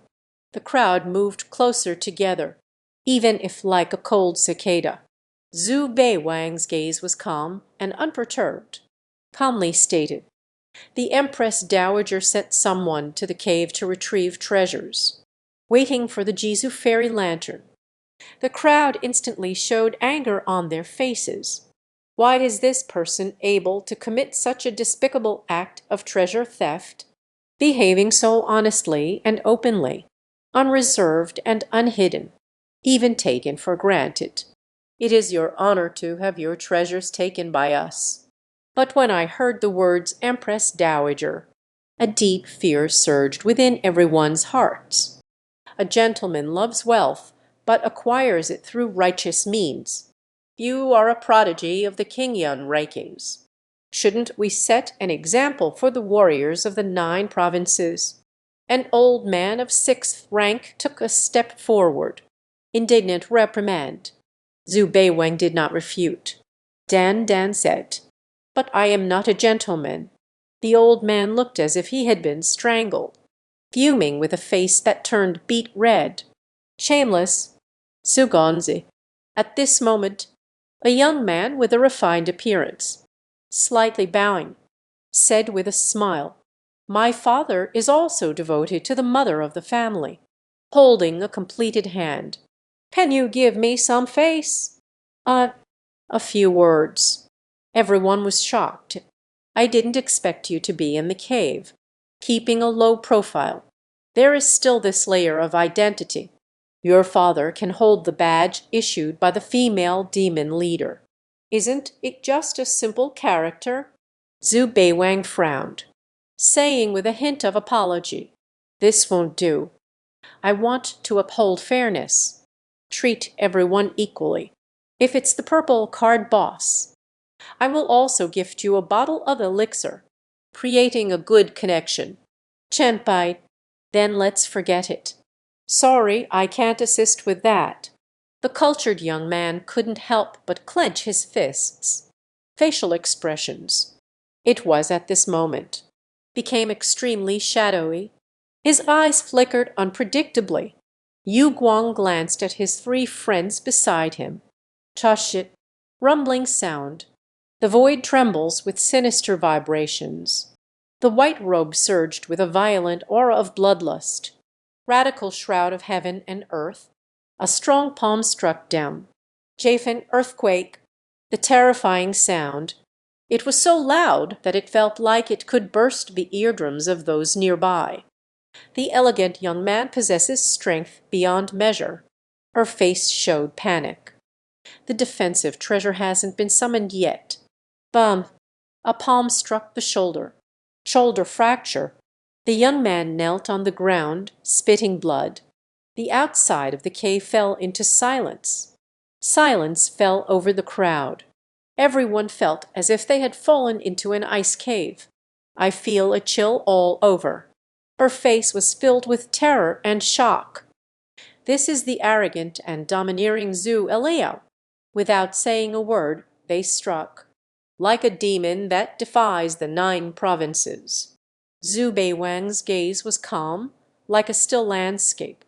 The crowd moved closer together. even if like a cold cicada. Zhu Beiwang's gaze was calm and unperturbed. Calmly stated, "The Empress Dowager sent someone to the cave to retrieve treasures, waiting for the Jizu fairy lantern." The crowd instantly showed anger on their faces. Why is this person able to commit such a despicable act of treasure theft, behaving so honestly and openly, unreserved and unhidden, even taken for granted? It is your honor to have your treasures taken by us. But when I heard the words Empress Dowager, a deep fear surged within everyone's hearts. A gentleman loves wealth, but acquires it through righteous means. You are a prodigy of the Qingyun rankings. Shouldn't we set an example for the warriors of the 9 provinces? An old man of 6th rank took a step forward. Indignant reprimand. Zhu Beiwang did not refute. Dan said, "But I am not a gentleman." The old man looked as if he had been strangled, fuming with a face that turned beet red. Shameless, Sugonzi. At this moment, a young man with a refined appearance, slightly bowing, said with a smile, "My father is also devoted to the mother of the family," holding a completed hand. "Can you give me some face?" A few words. Everyone was shocked. "I didn't expect you to be in the cave, keeping a low profile. There is still this layer of identity. Your father can hold the badge issued by the female demon leader. Isn't it just a simple character?" Zhu Beiwang frowned, saying with a hint of apology, "This won't do. I want to uphold fairness. Treat everyone equally. If it's the purple card boss, I will also gift you a bottle of elixir, creating a good connection. Chenpai, then let's forget it. Sorry, I can't assist with that." The cultured young man couldn't help but clench his fists. Facial expressions, it was at this moment, became extremely shadowy. His eyes flickered unpredictably. Yu Guang glanced at his 3 friends beside him. Chashit, rumbling sound. The void trembles with sinister vibrations. The white robe surged with a violent aura of bloodlust. Radical shroud of heaven and earth. A strong palm struck down. Chafin earthquake. The terrifying sound. It was so loud that it felt like it could burst the eardrums of those nearby. The elegant young man possesses strength beyond measure. Her face showed panic. The defensive treasure hasn't been summoned yet. Bum! A palm struck the shoulder. Shoulder fracture. The young man knelt on the ground, spitting blood. The outside of the cave fell into silence. Silence fell over the crowd. Everyone felt as if they had fallen into an ice cave. I feel a chill all over. Her face was filled with terror and shock. This is the arrogant and domineering Zhu Eliao. Without saying a word, they struck. Like a demon that defies the 9 provinces. Zhu Beiwang's gaze was calm, like a still landscape.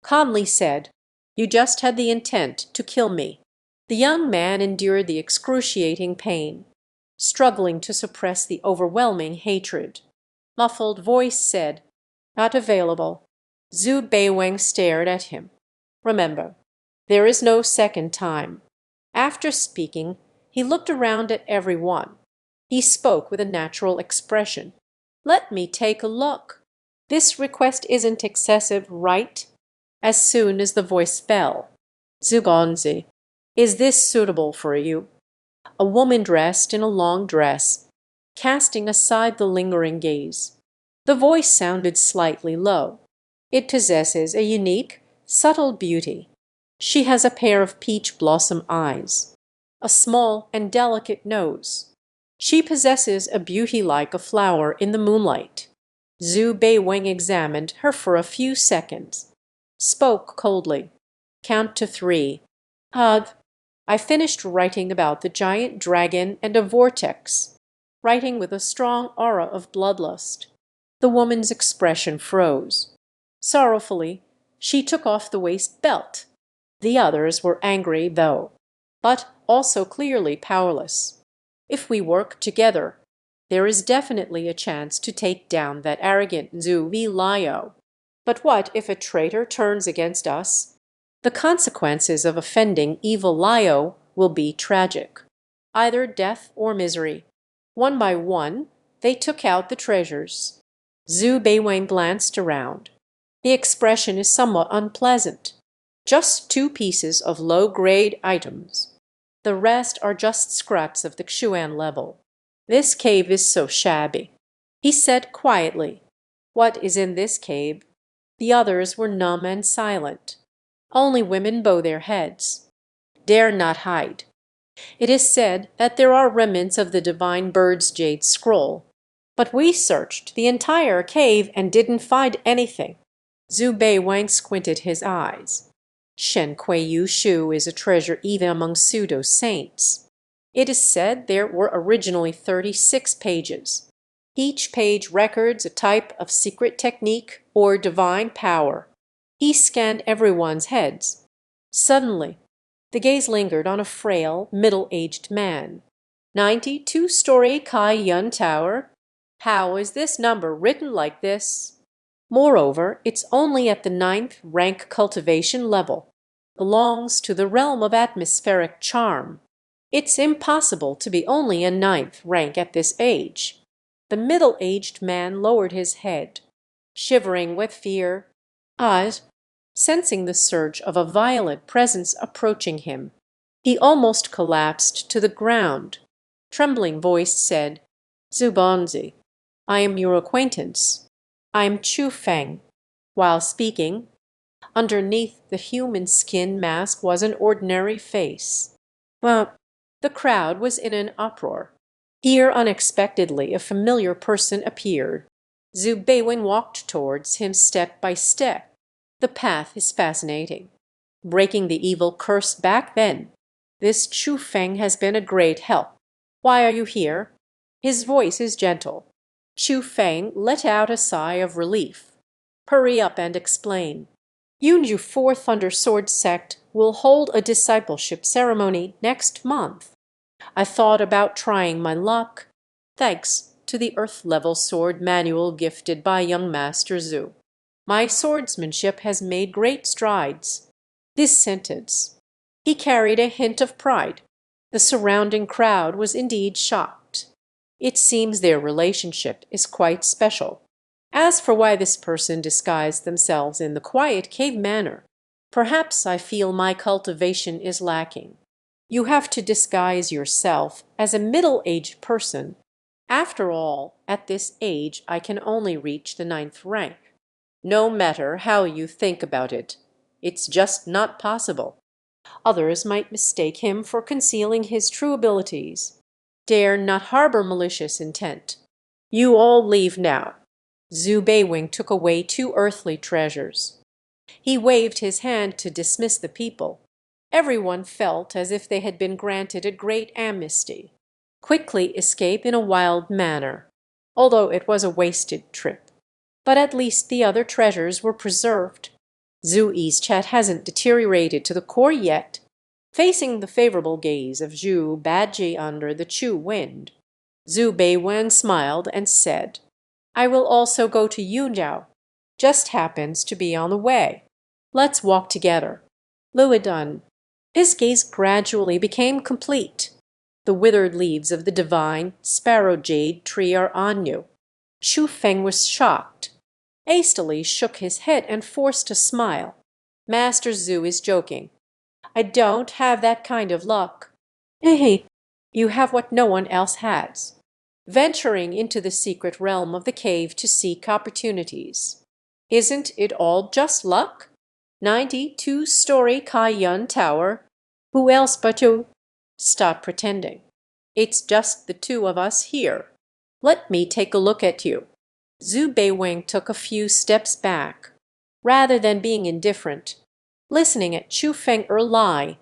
Calmly said, "You just had the intent to kill me." The young man endured the excruciating pain, struggling to suppress the overwhelming hatred. Muffled voice said, "Not available." Zhu Beiwang stared at him. "Remember, there is no second time." After speaking, he looked around at everyone. He spoke with a natural expression. "Let me take a look. This request isn't excessive, right?" As soon as the voice fell, "Zugonzi, is this suitable for you?" A woman dressed in a long dress, casting aside the lingering gaze. The voice sounded slightly low. "It possesses a unique, subtle beauty. She has a pair of peach blossom eyes, a small and delicate nose. She possesses a beauty like a flower in the moonlight." Zhu Beiwang examined her for a few seconds, spoke coldly. "Count to 3. I finished writing about the giant dragon and a vortex, writing with a strong aura of bloodlust." The woman's expression froze. Sorrowfully, she took off the waist belt. The others were angry, though, but also clearly powerless. If we work together, there is definitely a chance to take down that arrogant Zhu Liao. But what if a traitor turns against us? The consequences of offending evil Liao will be tragic. Either death or misery. One by one, they took out the treasures. Zhu Beiwen glanced around. The expression is somewhat unpleasant. Just 2 pieces of low-grade items. The rest are just scraps of the Xuan level. This cave is so shabby. He said quietly, "What is in this cave?" The others were numb and silent. Only women bow their heads. Dare not hide. It is said that there are remnants of the divine bird's jade scroll, but we searched the entire cave and didn't find anything. Zhu Beiwang squinted his eyes. Shen Kuiyu Shu is a treasure even among pseudo-saints. It is said there were originally 36 pages. Each page records a type of secret technique or divine power. He scanned everyone's heads. Suddenly, the gaze lingered on a frail, middle-aged man. 92-story Kai Yun Tower? How is this number written like this? Moreover, it's only at the 9th rank cultivation level. Belongs to the realm of atmospheric charm. It's impossible to be only a 9th rank at this age. The middle-aged man lowered his head, shivering with fear, eyes sensing the surge of a violent presence approaching him. He almost collapsed to the ground. Trembling voice said, "Zubonzi, I am your acquaintance. I am Chu Feng." While speaking, underneath the human skin mask was an ordinary face. Well, the crowd was in an uproar. Here unexpectedly a familiar person appeared. Zhu Beiwen walked towards him step by step. The path is fascinating. Breaking the evil curse back then. This Chu Feng has been a great help. Why are you here? His voice is gentle. Chu Feng let out a sigh of relief. Hurry up and explain. Yunju Four Thunder Sword Sect will hold a discipleship ceremony next month. I thought about trying my luck, thanks to the earth-level sword manual gifted by young Master Zhu. My swordsmanship has made great strides. This sentence. He carried a hint of pride. The surrounding crowd was indeed shocked. It seems their relationship is quite special. As for why this person disguised themselves in the quiet cave manner, perhaps I feel my cultivation is lacking. You have to disguise yourself as a middle-aged person. After all, at this age I can only reach the 9th rank. No matter how you think about it, it's just not possible. Others might mistake him for concealing his true abilities. Dare not harbor malicious intent. You all leave now. Zhu Beiwing took away 2 earthly treasures. He waved his hand to dismiss the people. Everyone felt as if they had been granted a great amnesty. Quickly escape in a wild manner, although it was a wasted trip. But at least the other treasures were preserved. Zhu Yizchat hasn't deteriorated to the core yet. Facing the favorable gaze of Zhu Baji under the Chu wind, Zhu Beiwen smiled and said, "I will also go to Yunjiao. Just happens to be on the way. Let's walk together." Luodun. His gaze gradually became complete. The withered leaves of the divine sparrow jade tree are on you. Chu Feng was shocked, hastily shook his head and forced a smile. Master Zhu is joking. I don't have that kind of luck. Hey, you have what no one else has. Venturing into the secret realm of the cave to seek opportunities. Isn't it all just luck? 92-story Kai Yun Tower. Who else but you? Stop pretending. It's just the 2 of us here. Let me take a look at you. Zhu Beiwing took a few steps back. Rather than being indifferent, listening at Chu Feng lie,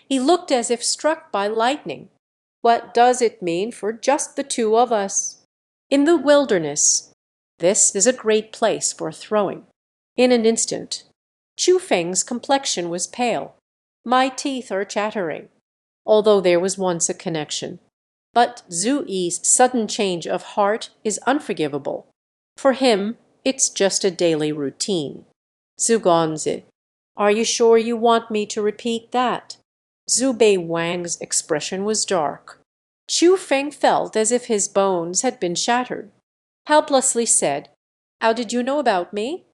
he looked as if struck by lightning. What does it mean for just the 2 of us? In the wilderness, this is a great place for throwing. In an instant, Chu Feng's complexion was pale. My teeth are chattering, although there was once a connection. But Zhu Yi's sudden change of heart is unforgivable. For him, it's just a daily routine. Zhugonzi, are you sure you want me to repeat that? Zhu Bei Wang's expression was dark. Chu Feng felt as if his bones had been shattered. Helplessly said, "How did you know about me?"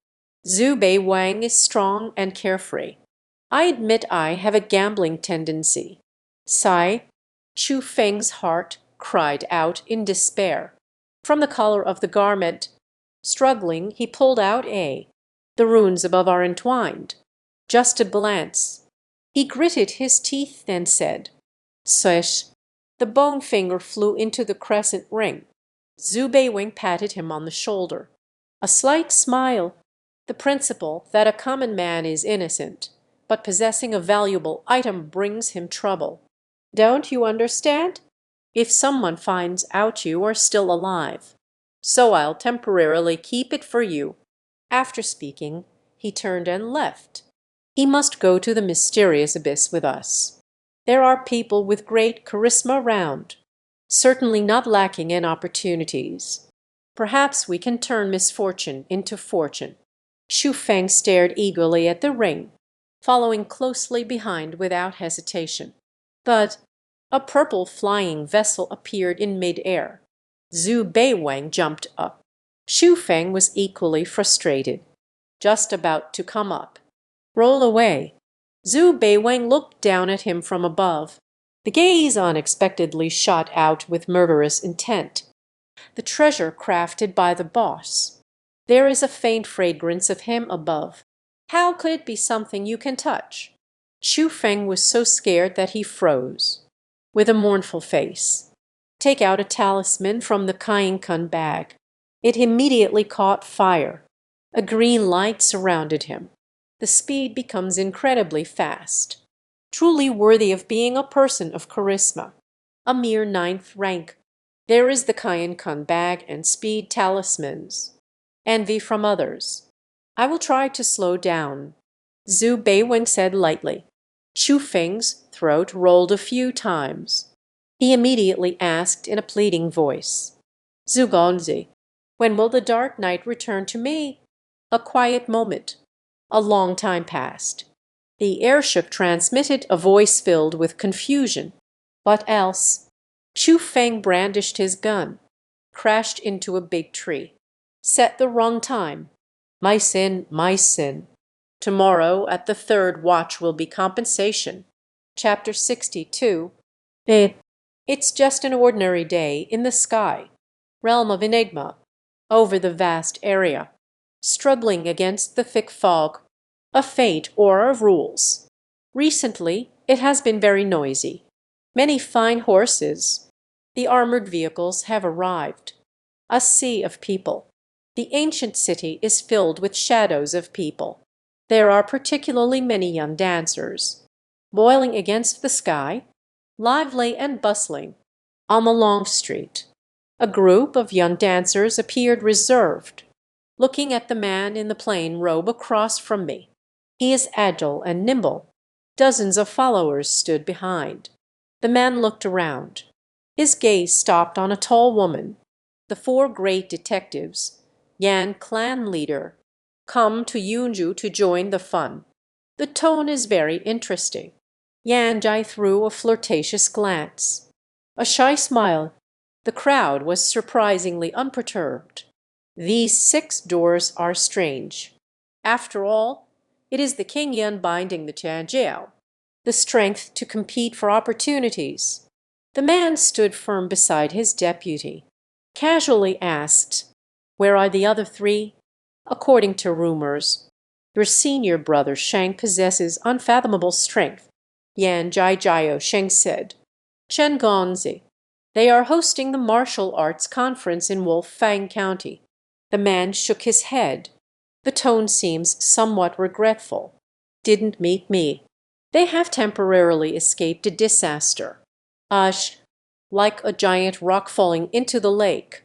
Zhu Bei Wang is strong and carefree. I admit I have a gambling tendency. Sigh. Chu Feng's heart cried out in despair. From the collar of the garment, struggling, he pulled out the runes above are entwined. Just a glance. He gritted his teeth and said, "Sesh." The bone finger flew into the crescent ring. Zhu Beiwing patted him on the shoulder. A slight smile. The principle that a common man is innocent, but possessing a valuable item brings him trouble. Don't you understand? If someone finds out you are still alive. So I'll temporarily keep it for you. After speaking, he turned and left. He must go to the mysterious abyss with us. There are people with great charisma round, certainly not lacking in opportunities. Perhaps we can turn misfortune into fortune. Xu Feng stared eagerly at the ring, following closely behind without hesitation. But a purple flying vessel appeared in mid-air. Zhu Beiwang jumped up. Xu Feng was equally frustrated. Just about to come up. Roll away. Zhu Beiwang looked down at him from above. The gaze unexpectedly shot out with murderous intent. The treasure crafted by the boss. There is a faint fragrance of him above. How could it be something you can touch? Xu Feng was so scared that he froze. With a mournful face, take out a talisman from the Kun bag. It immediately caught fire. A green light surrounded him. The speed becomes incredibly fast. Truly worthy of being a person of charisma. A mere 9th rank. There is the Kun bag and speed talismans. Envy from others. I will try to slow down. Zhu Beiwen said lightly. Xu Feng's throat rolled a few times. He immediately asked in a pleading voice, "Zugonzi, when will the dark night return to me?" A quiet moment. A long time passed. The airship transmitted a voice filled with confusion. What else? Xu Feng brandished his gun, crashed into a big tree. Set the wrong time. My sin, my sin. Tomorrow at the third watch will be compensation. Chapter 62. It's just an ordinary day in the sky. Realm of enigma. Over the vast area. Struggling against the thick fog. A fate or of rules. Recently, it has been very noisy. Many fine horses. The armored vehicles have arrived. A sea of people. The ancient city is filled with shadows of people. There are particularly many young dancers. Boiling against the sky, lively and bustling. On the long street, a group of young dancers appeared reserved, looking at the man in the plain robe across from me. He is agile and nimble. Dozens of followers stood behind. The man looked around. His gaze stopped on a tall woman. The 4 great detectives, Yan clan leader, come to Yunju to join the fun. The tone is very interesting. Yan Jai threw a flirtatious glance. A shy smile. The crowd was surprisingly unperturbed. These 6 doors are strange. After all, it is the King Yan binding the Tianjiao. The strength to compete for opportunities. The man stood firm beside his deputy. Casually asked, "Where are the other 3? According to rumors, your senior brother Shang possesses unfathomable strength." Yan Jiao Sheng said, "Chen Gonzi. They are hosting the martial arts conference in Wolfang County." The man shook his head. The tone seems somewhat regretful. "Didn't meet me. They have temporarily escaped a disaster. Like a giant rock falling into the lake.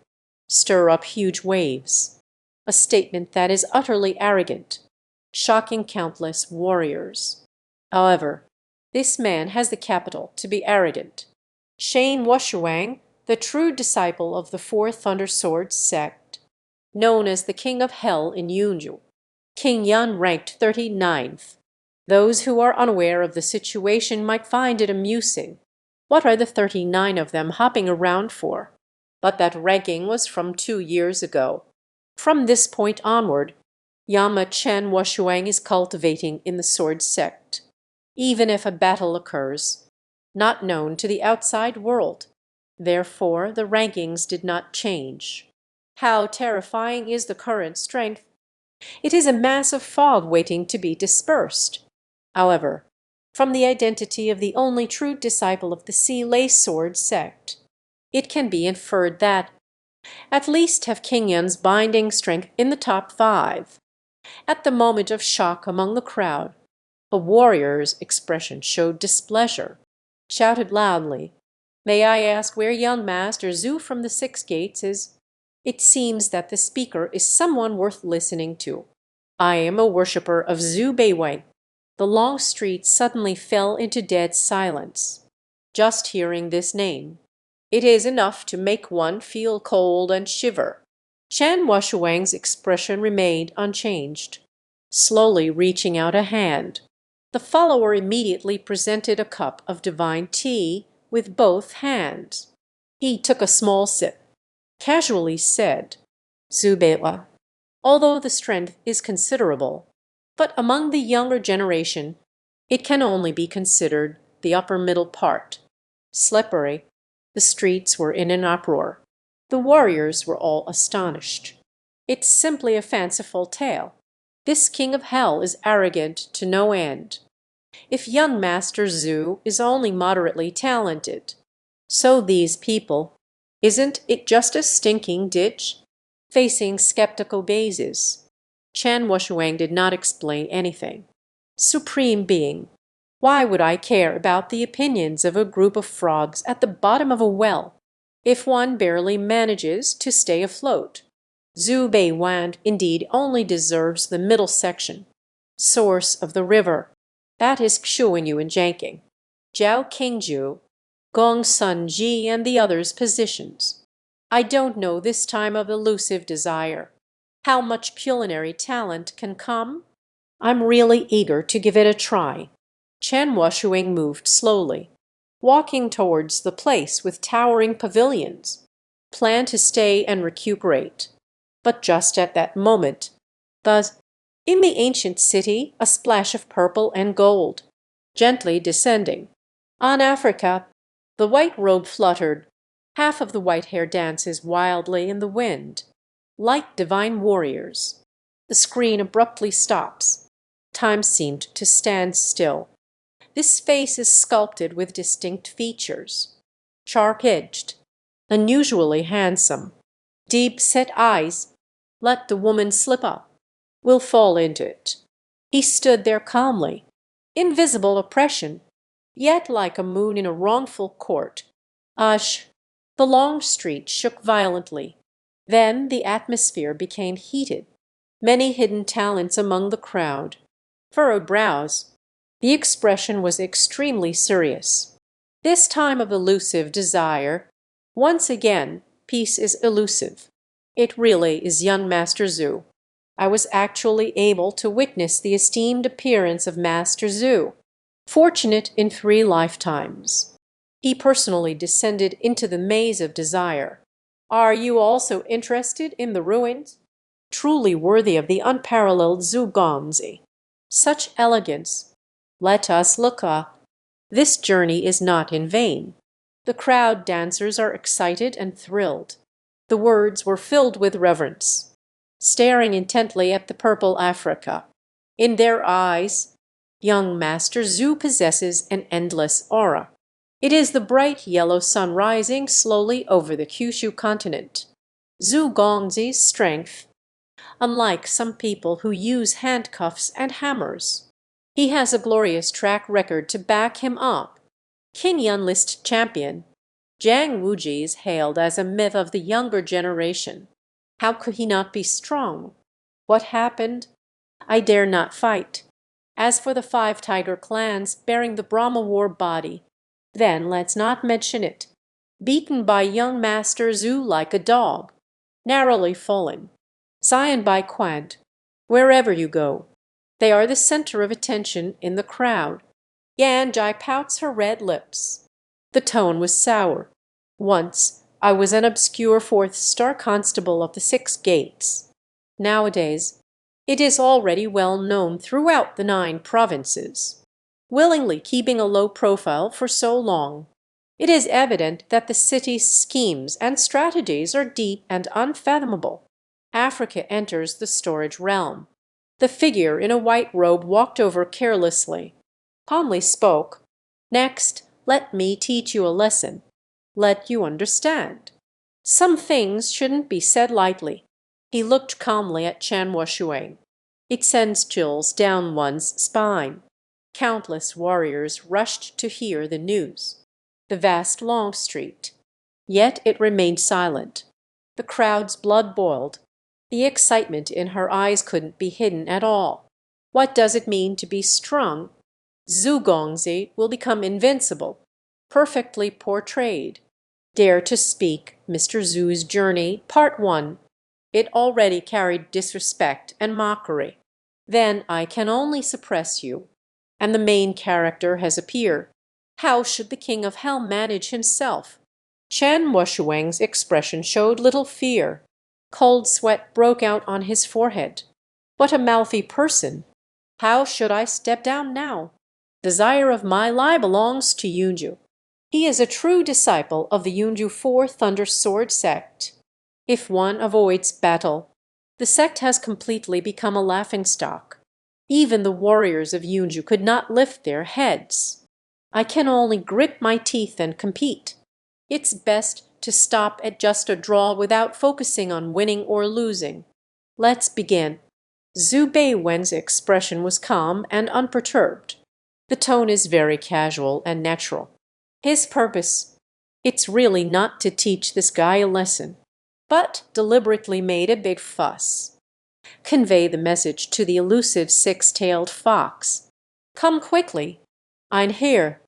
Stir up huge waves. A statement that is utterly arrogant, shocking countless warriors. However, This man has the capital to be arrogant. Shane Washuang, the true disciple of the Four Thunder Swords sect, known as the King of Hell in Yunju. King Yan ranked 39th. Those who are unaware of the situation might find it amusing. What are the 39 of them hopping around for? But that ranking was from 2 years ago. From this point onward, Yama Chen Washuang is cultivating in the sword sect. Even if a battle occurs, not known to the outside world. Therefore, the rankings did not change. How terrifying is the current strength! It is a mass of fog waiting to be dispersed. However, from the identity of the only true disciple of the Sea Lay Sword sect, it can be inferred that at least have King Yan's binding strength in the top 5. At the moment of shock among the crowd, a warrior's expression showed displeasure, shouted loudly, "May I ask where young Master Zhu from the Six Gates is?" It seems that the speaker is someone worth listening to. I am a worshipper of Zhu Beiwei. The long street suddenly fell into dead silence. Just hearing this name, it is enough to make one feel cold and shiver. Chan Washuang's expression remained unchanged. Slowly reaching out a hand, the follower immediately presented a cup of divine tea with both hands. He took a small sip, casually said, "Zubeiwa," although the strength is considerable, but among the younger generation it can only be considered the upper middle part. Slippery, the streets were in an uproar. The warriors were all astonished. It's simply a fanciful tale. This king of hell is arrogant to no end. If young Master Zhu is only moderately talented, so these people, isn't it just a stinking ditch? Facing skeptical gazes, Chan Washuang did not explain anything. Supreme Being, why would I care about the opinions of a group of frogs at the bottom of a well, if one barely manages to stay afloat? Zhu Beiwan indeed only deserves the middle section. Source of the river. That is Xu in Janking. Zhao Qingju, Gong Sun Ji and the others' positions. I don't know this time of elusive desire. How much culinary talent can come? I'm really eager to give it a try. Chen Washuing moved slowly, walking towards the place with towering pavilions. Plan to stay and recuperate. But just at that moment, in the ancient city, a splash of purple and gold, gently descending. On Africa, the white robe fluttered. Half of the white hair dances wildly in the wind, like divine warriors. The screen abruptly stops. Time seemed to stand still. This face is sculpted with distinct features. Sharp-edged, unusually handsome, deep-set eyes. Let the woman slip up. We'll fall into it. He stood there calmly. Invisible oppression, yet like a moon in a wrongful court. Ush! The long street shook violently. Then the atmosphere became heated. Many hidden talents among the crowd. Furrowed brows. The expression was extremely serious. This time of elusive desire. Once again, peace is elusive. It really is young Master Zhu. I was actually able to witness the esteemed appearance of Master Zhu. Fortunate in 3 lifetimes. He personally descended into the maze of desire. Are you also interested in the ruins? Truly worthy of the unparalleled Zhu Gongzi. Such elegance. Let us look up. This journey is not in vain. The crowd dancers are excited and thrilled. The words were filled with reverence, staring intently at the purple Africa. In their eyes, young Master Zhu possesses an endless aura. It is the bright yellow sun rising slowly over the Kyushu continent. Zhu Gongzi's strength, unlike some people who use handcuffs and hammers. He has a glorious track record to back him up. King Yun list champion, Zhang Wuji is hailed as a myth of the younger generation. How could he not be strong? What happened? I dare not fight. As for the 5 tiger clans bearing the Brahma war body, then let's not mention it. Beaten by young Master Zhu like a dog, narrowly fallen, Sion by Quant, wherever you go. They are the center of attention in the crowd. Yan Jai pouts her red lips. The tone was sour. Once I was an obscure 4th-star constable of the 6 gates. Nowadays it is already well known throughout the 9 provinces. Willingly keeping a low profile for so long, it is evident that the city's schemes and strategies are deep and unfathomable. Africa enters the storage realm. The figure in a white robe walked over carelessly, calmly spoke. Next, let me teach you a lesson. Let you understand. Some things shouldn't be said lightly. He looked calmly at Chan Shuang. It sends chills down one's spine. Countless warriors rushed to hear the news. The vast long street. Yet it remained silent. The crowd's blood boiled. The excitement in her eyes couldn't be hidden at all. What does it mean to be strong? Zhu Gongzi will become invincible. Perfectly portrayed. Dare to speak Mr. Zhu's journey, Part 1. It already carried disrespect and mockery. Then I can only suppress you. And the main character has appeared. How should the king of hell manage himself? Chan Shuang's expression showed little fear. Cold sweat broke out on his forehead. What a mouthy person! How should I step down now? Desire of my lie belongs to Yunju. He is a true disciple of the Yunju 4 Thunder Sword sect. If one avoids battle, the sect has completely become a laughingstock. Even the warriors of Yunju could not lift their heads. I can only grit my teeth and compete. It's best to stop at just a draw without focusing on winning or losing. Let's begin. Zhu Beiwen's expression was calm and unperturbed. The tone is very casual and natural. His purpose, it's really not to teach this guy a lesson, but deliberately made a big fuss. Convey the message to the elusive 6-tailed fox. Come quickly. Ein here.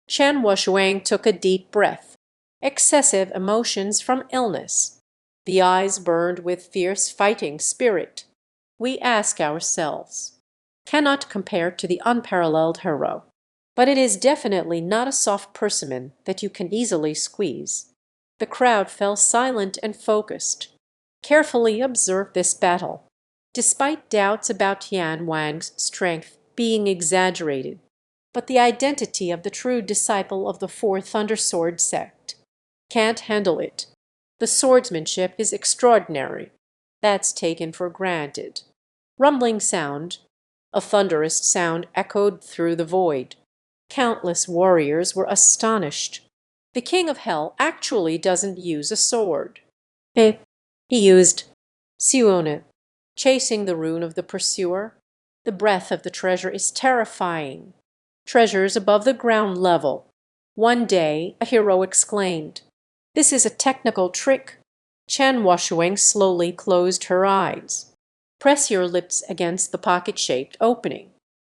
Chan Shuang took a deep breath. Excessive emotions from illness. The eyes burned with fierce fighting spirit. We ask ourselves. Cannot compare to the unparalleled hero. But it is definitely not a soft persimmon that you can easily squeeze. The crowd fell silent and focused. Carefully observed this battle. Despite doubts about Tian Wang's strength being exaggerated, but the identity of the true disciple of the 4 Thunder Sword sect. Can't handle it. The swordsmanship is extraordinary. That's taken for granted. Rumbling sound. A thunderous sound echoed through the void. Countless warriors were astonished. The king of hell actually doesn't use a sword. He used Sione, chasing the rune of the pursuer. The breath of the treasure is terrifying. Treasures above the ground level. One day a hero exclaimed, "This is a technical trick." Chan Shuang slowly closed her eyes. Press your lips against the pocket-shaped opening.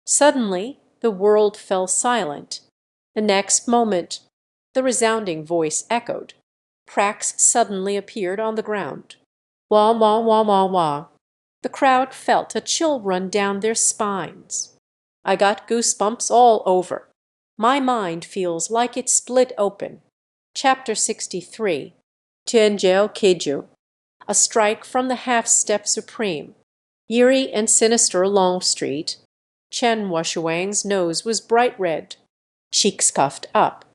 Suddenly the world fell silent. The next moment the resounding voice echoed. Cracks suddenly appeared on the ground. Wah, wah, wah, wah, wah. The crowd felt a chill run down their spines. I got goosebumps all over. My mind feels like it split open. Chapter 63. Tianjiao Keiju. A strike from the half-step supreme. Eerie and sinister Long Street. Chen Shuang's nose was bright red. Cheeks cuffed up.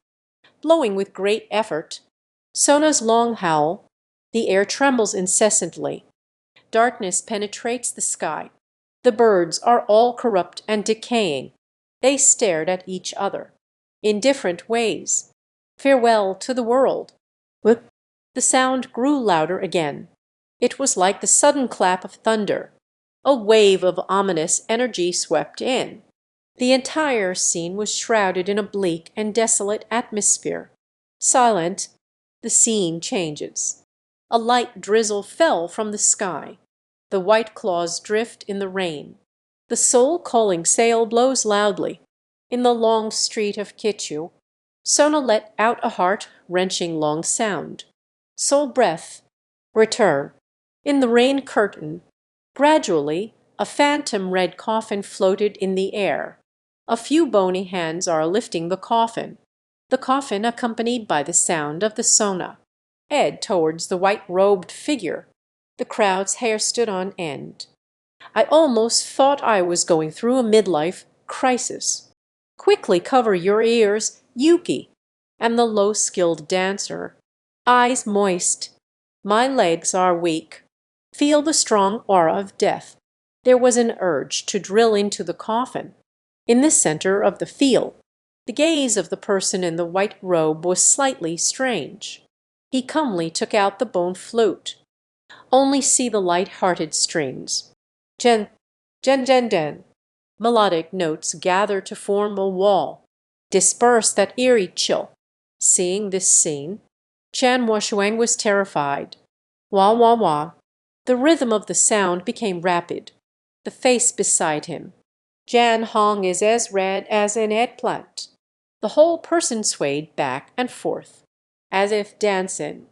Blowing with great effort. Sona's long howl. The air trembles incessantly. Darkness penetrates the sky. The birds are all corrupt and decaying. They stared at each other. In different ways. Farewell to the world. Whip. The sound grew louder again. It was like the sudden clap of thunder. A wave of ominous energy swept in. The entire scene was shrouded in a bleak and desolate atmosphere. Silent, the scene changes. A light drizzle fell from the sky. The white claws drift in the rain. The soul-calling sail blows loudly. In the long street of Kichu, Sona let out a heart-wrenching long sound. Soul breath, return. In the rain curtain, gradually a phantom red coffin floated in the air. A few bony hands are lifting the coffin accompanied by the sound of the sona. Ed towards the white-robed figure. The crowd's hair stood on end. I almost thought I was going through a midlife crisis. Quickly cover your ears, Yuki, and the low-skilled dancer. Eyes moist. My legs are weak. Feel the strong aura of death. There was an urge to drill into the coffin. In the center of the field, the gaze of the person in the white robe was slightly strange. He calmly took out the bone flute. Only see the light-hearted strings. Gen, gen. Melodic notes gather to form a wall. Disperse that eerie chill. Seeing this scene, Chan Washuang was terrified. Wah wah wah. The rhythm of the sound became rapid. The face beside him. Jan Hong is as red as an eggplant. The whole person swayed back and forth, as if dancing.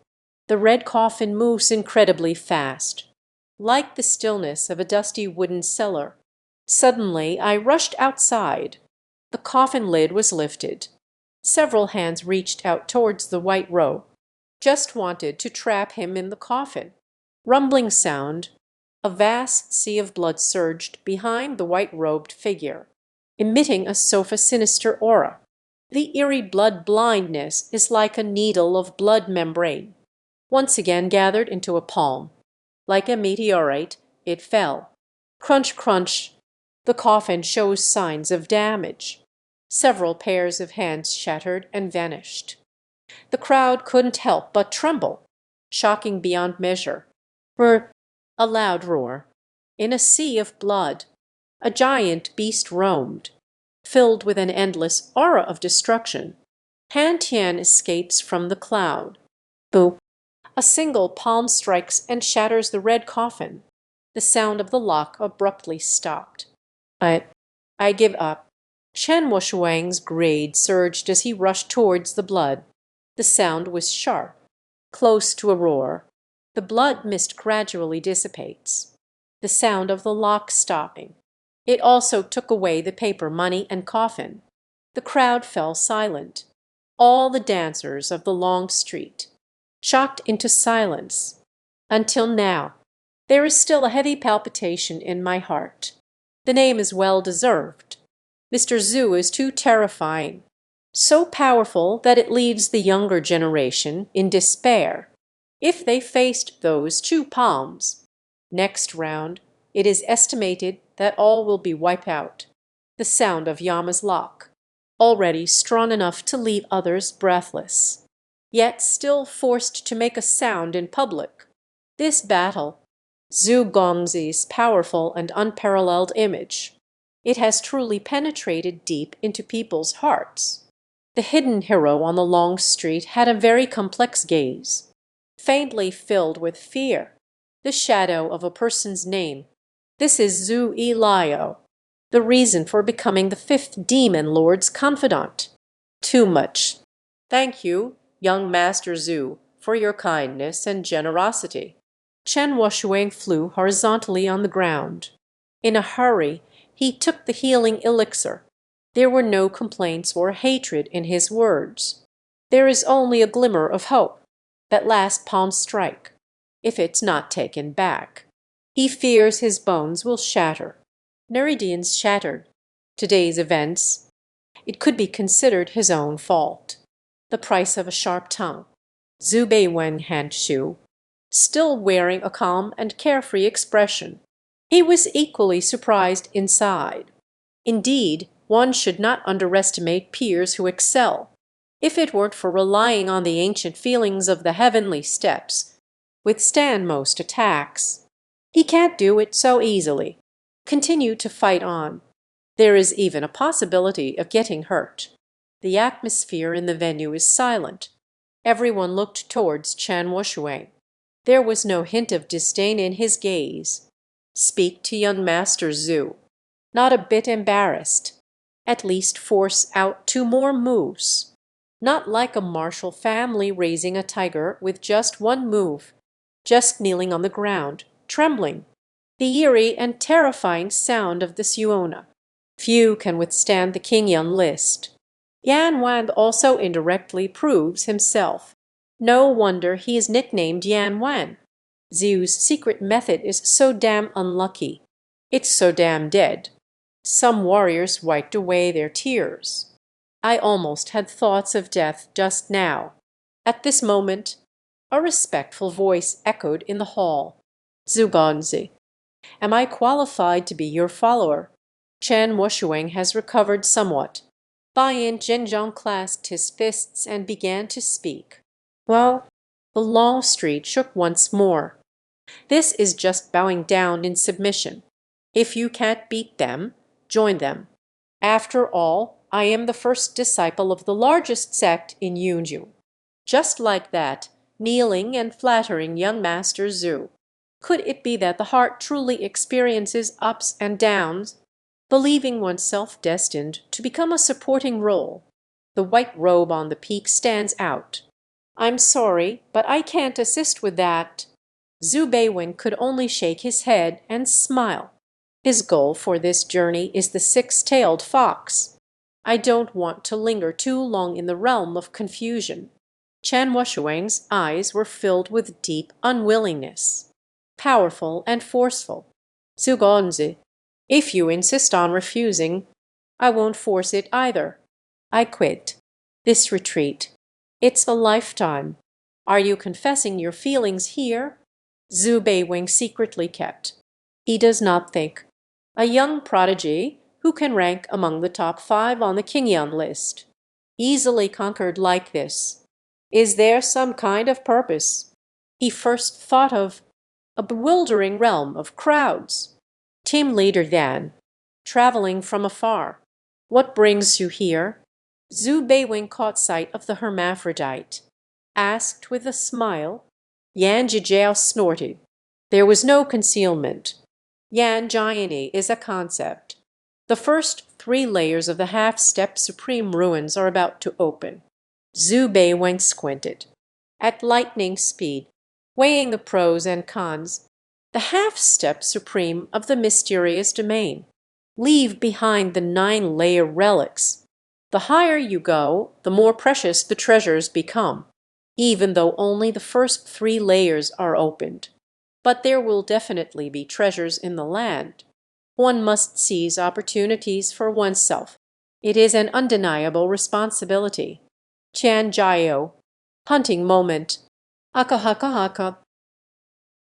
The red coffin moves incredibly fast, like the stillness of a dusty wooden cellar. Suddenly I rushed outside. The coffin lid was lifted. Several hands reached out towards the white robe. Just wanted to trap him in the coffin. Rumbling sound. A vast sea of blood surged behind the white-robed figure, emitting a sinister aura. The eerie blood blindness is like a needle of blood membrane. Once again gathered into a palm. Like a meteorite, it fell. Crunch, crunch. The coffin shows signs of damage. Several pairs of hands shattered and vanished. The crowd couldn't help but tremble. Shocking beyond measure. A loud roar. In a sea of blood, a giant beast roamed, filled with an endless aura of destruction. Han Tian escapes from the cloud. Boop. A single palm strikes and shatters the red coffin. The sound of the lock abruptly stopped. I give up. Chen Wushuang's grade surged as he rushed towards the blood. The sound was sharp, close to a roar. The blood mist gradually dissipates. The sound of the lock stopping. It also took away the paper money and coffin. The crowd fell silent. All the dancers of the long street. Shocked into silence. Until now, there is still a heavy palpitation in my heart. The name is well deserved. Mr. Zhu is too terrifying. So powerful that it leaves the younger generation in despair. If they faced those two palms, next round, it is estimated that all will be wiped out. The sound of Yama's lock, already strong enough to leave others breathless, yet still forced to make a sound in public. This battle, Zhu Gongzi's powerful and unparalleled image. It has truly penetrated deep into people's hearts. The hidden hero on the long street had a very complex gaze, faintly filled with fear, the shadow of a person's name. This is Zhu Elio, the reason for becoming the fifth demon lord's confidant. Too much. Thank you, young Master Zhu, for your kindness and generosity. Chen Washuang flew horizontally on the ground. In a hurry, he took the healing elixir. There were no complaints or hatred in his words. There is only a glimmer of hope. That last palm strike, if it's not taken back. He fears his bones will shatter. Neridians shattered. Today's events. It could be considered his own fault. The price of a sharp tongue. Zhu Beiwen Hanshu, still wearing a calm and carefree expression. He was equally surprised inside. Indeed, one should not underestimate peers who excel. If it weren't for relying on the ancient feelings of the heavenly steps, withstand most attacks. He can't do it so easily. Continue to fight on. There is even a possibility of getting hurt. The atmosphere in the venue is silent. Everyone looked towards Chan Wushuang. There was no hint of disdain in his gaze. Speak to young Master Zhu. not a bit embarrassed. At least force out two more moves. Not like a martial family raising a tiger with just one move, just kneeling on the ground, trembling. The eerie and terrifying sound of the Siona. Few can withstand the Qingyan list. Yan Wan also indirectly proves himself. No wonder he is nicknamed Yan Wan. Zhu's secret method is so damn unlucky. It's so damn dead. Some warriors wiped away their tears. I almost had thoughts of death just now. At this moment, a respectful voice echoed in the hall. Zhugonzi, am I qualified to be your follower? Chen Wushuang has recovered somewhat. Bai Zhenjiang clasped his fists and began to speak. Well, the long street shook once more. This is just bowing down in submission. If you can't beat them, join them. After all, I am the first disciple of the largest sect in Yunju. Just like that, kneeling and flattering young Master Zhu. Could it be that the heart truly experiences ups and downs, believing oneself destined to become a supporting role? The white robe on the peak stands out. I'm sorry, but I can't assist with that. Zhu Beiwen could only shake his head and smile. His goal for this journey is the six-tailed fox. I don't want to linger too long in the realm of confusion. Chen Wushuang's eyes were filled with deep unwillingness. Powerful and forceful. Zhugonzi, if you insist on refusing, I won't force it either. I quit. This retreat. It's a lifetime. Are you confessing your feelings here? Zhu Beiwing secretly kept. He does not think. A young prodigy who can rank among the top 5 on the Qingyan list. Easily conquered like this. Is there some kind of purpose? He first thought of a bewildering realm of crowds. Team leader then, traveling from afar. What brings you here? Zhu Beiwing caught sight of the hermaphrodite. Asked with a smile. Yan Zhijiao snorted. There was no concealment. Yan Jiani is a concept. The first 3 layers of the half-step supreme ruins are about to open. Zhu Beiwing squinted. At lightning speed, weighing the pros and cons, the half-step supreme of the mysterious domain. Leave behind the 9-layer relics. The higher you go, the more precious the treasures become, even though only the first 3 layers are opened. But there will definitely be treasures in the land. One must seize opportunities for oneself. It is an undeniable responsibility. Qian Jiao, hunting moment. Aka haka haka.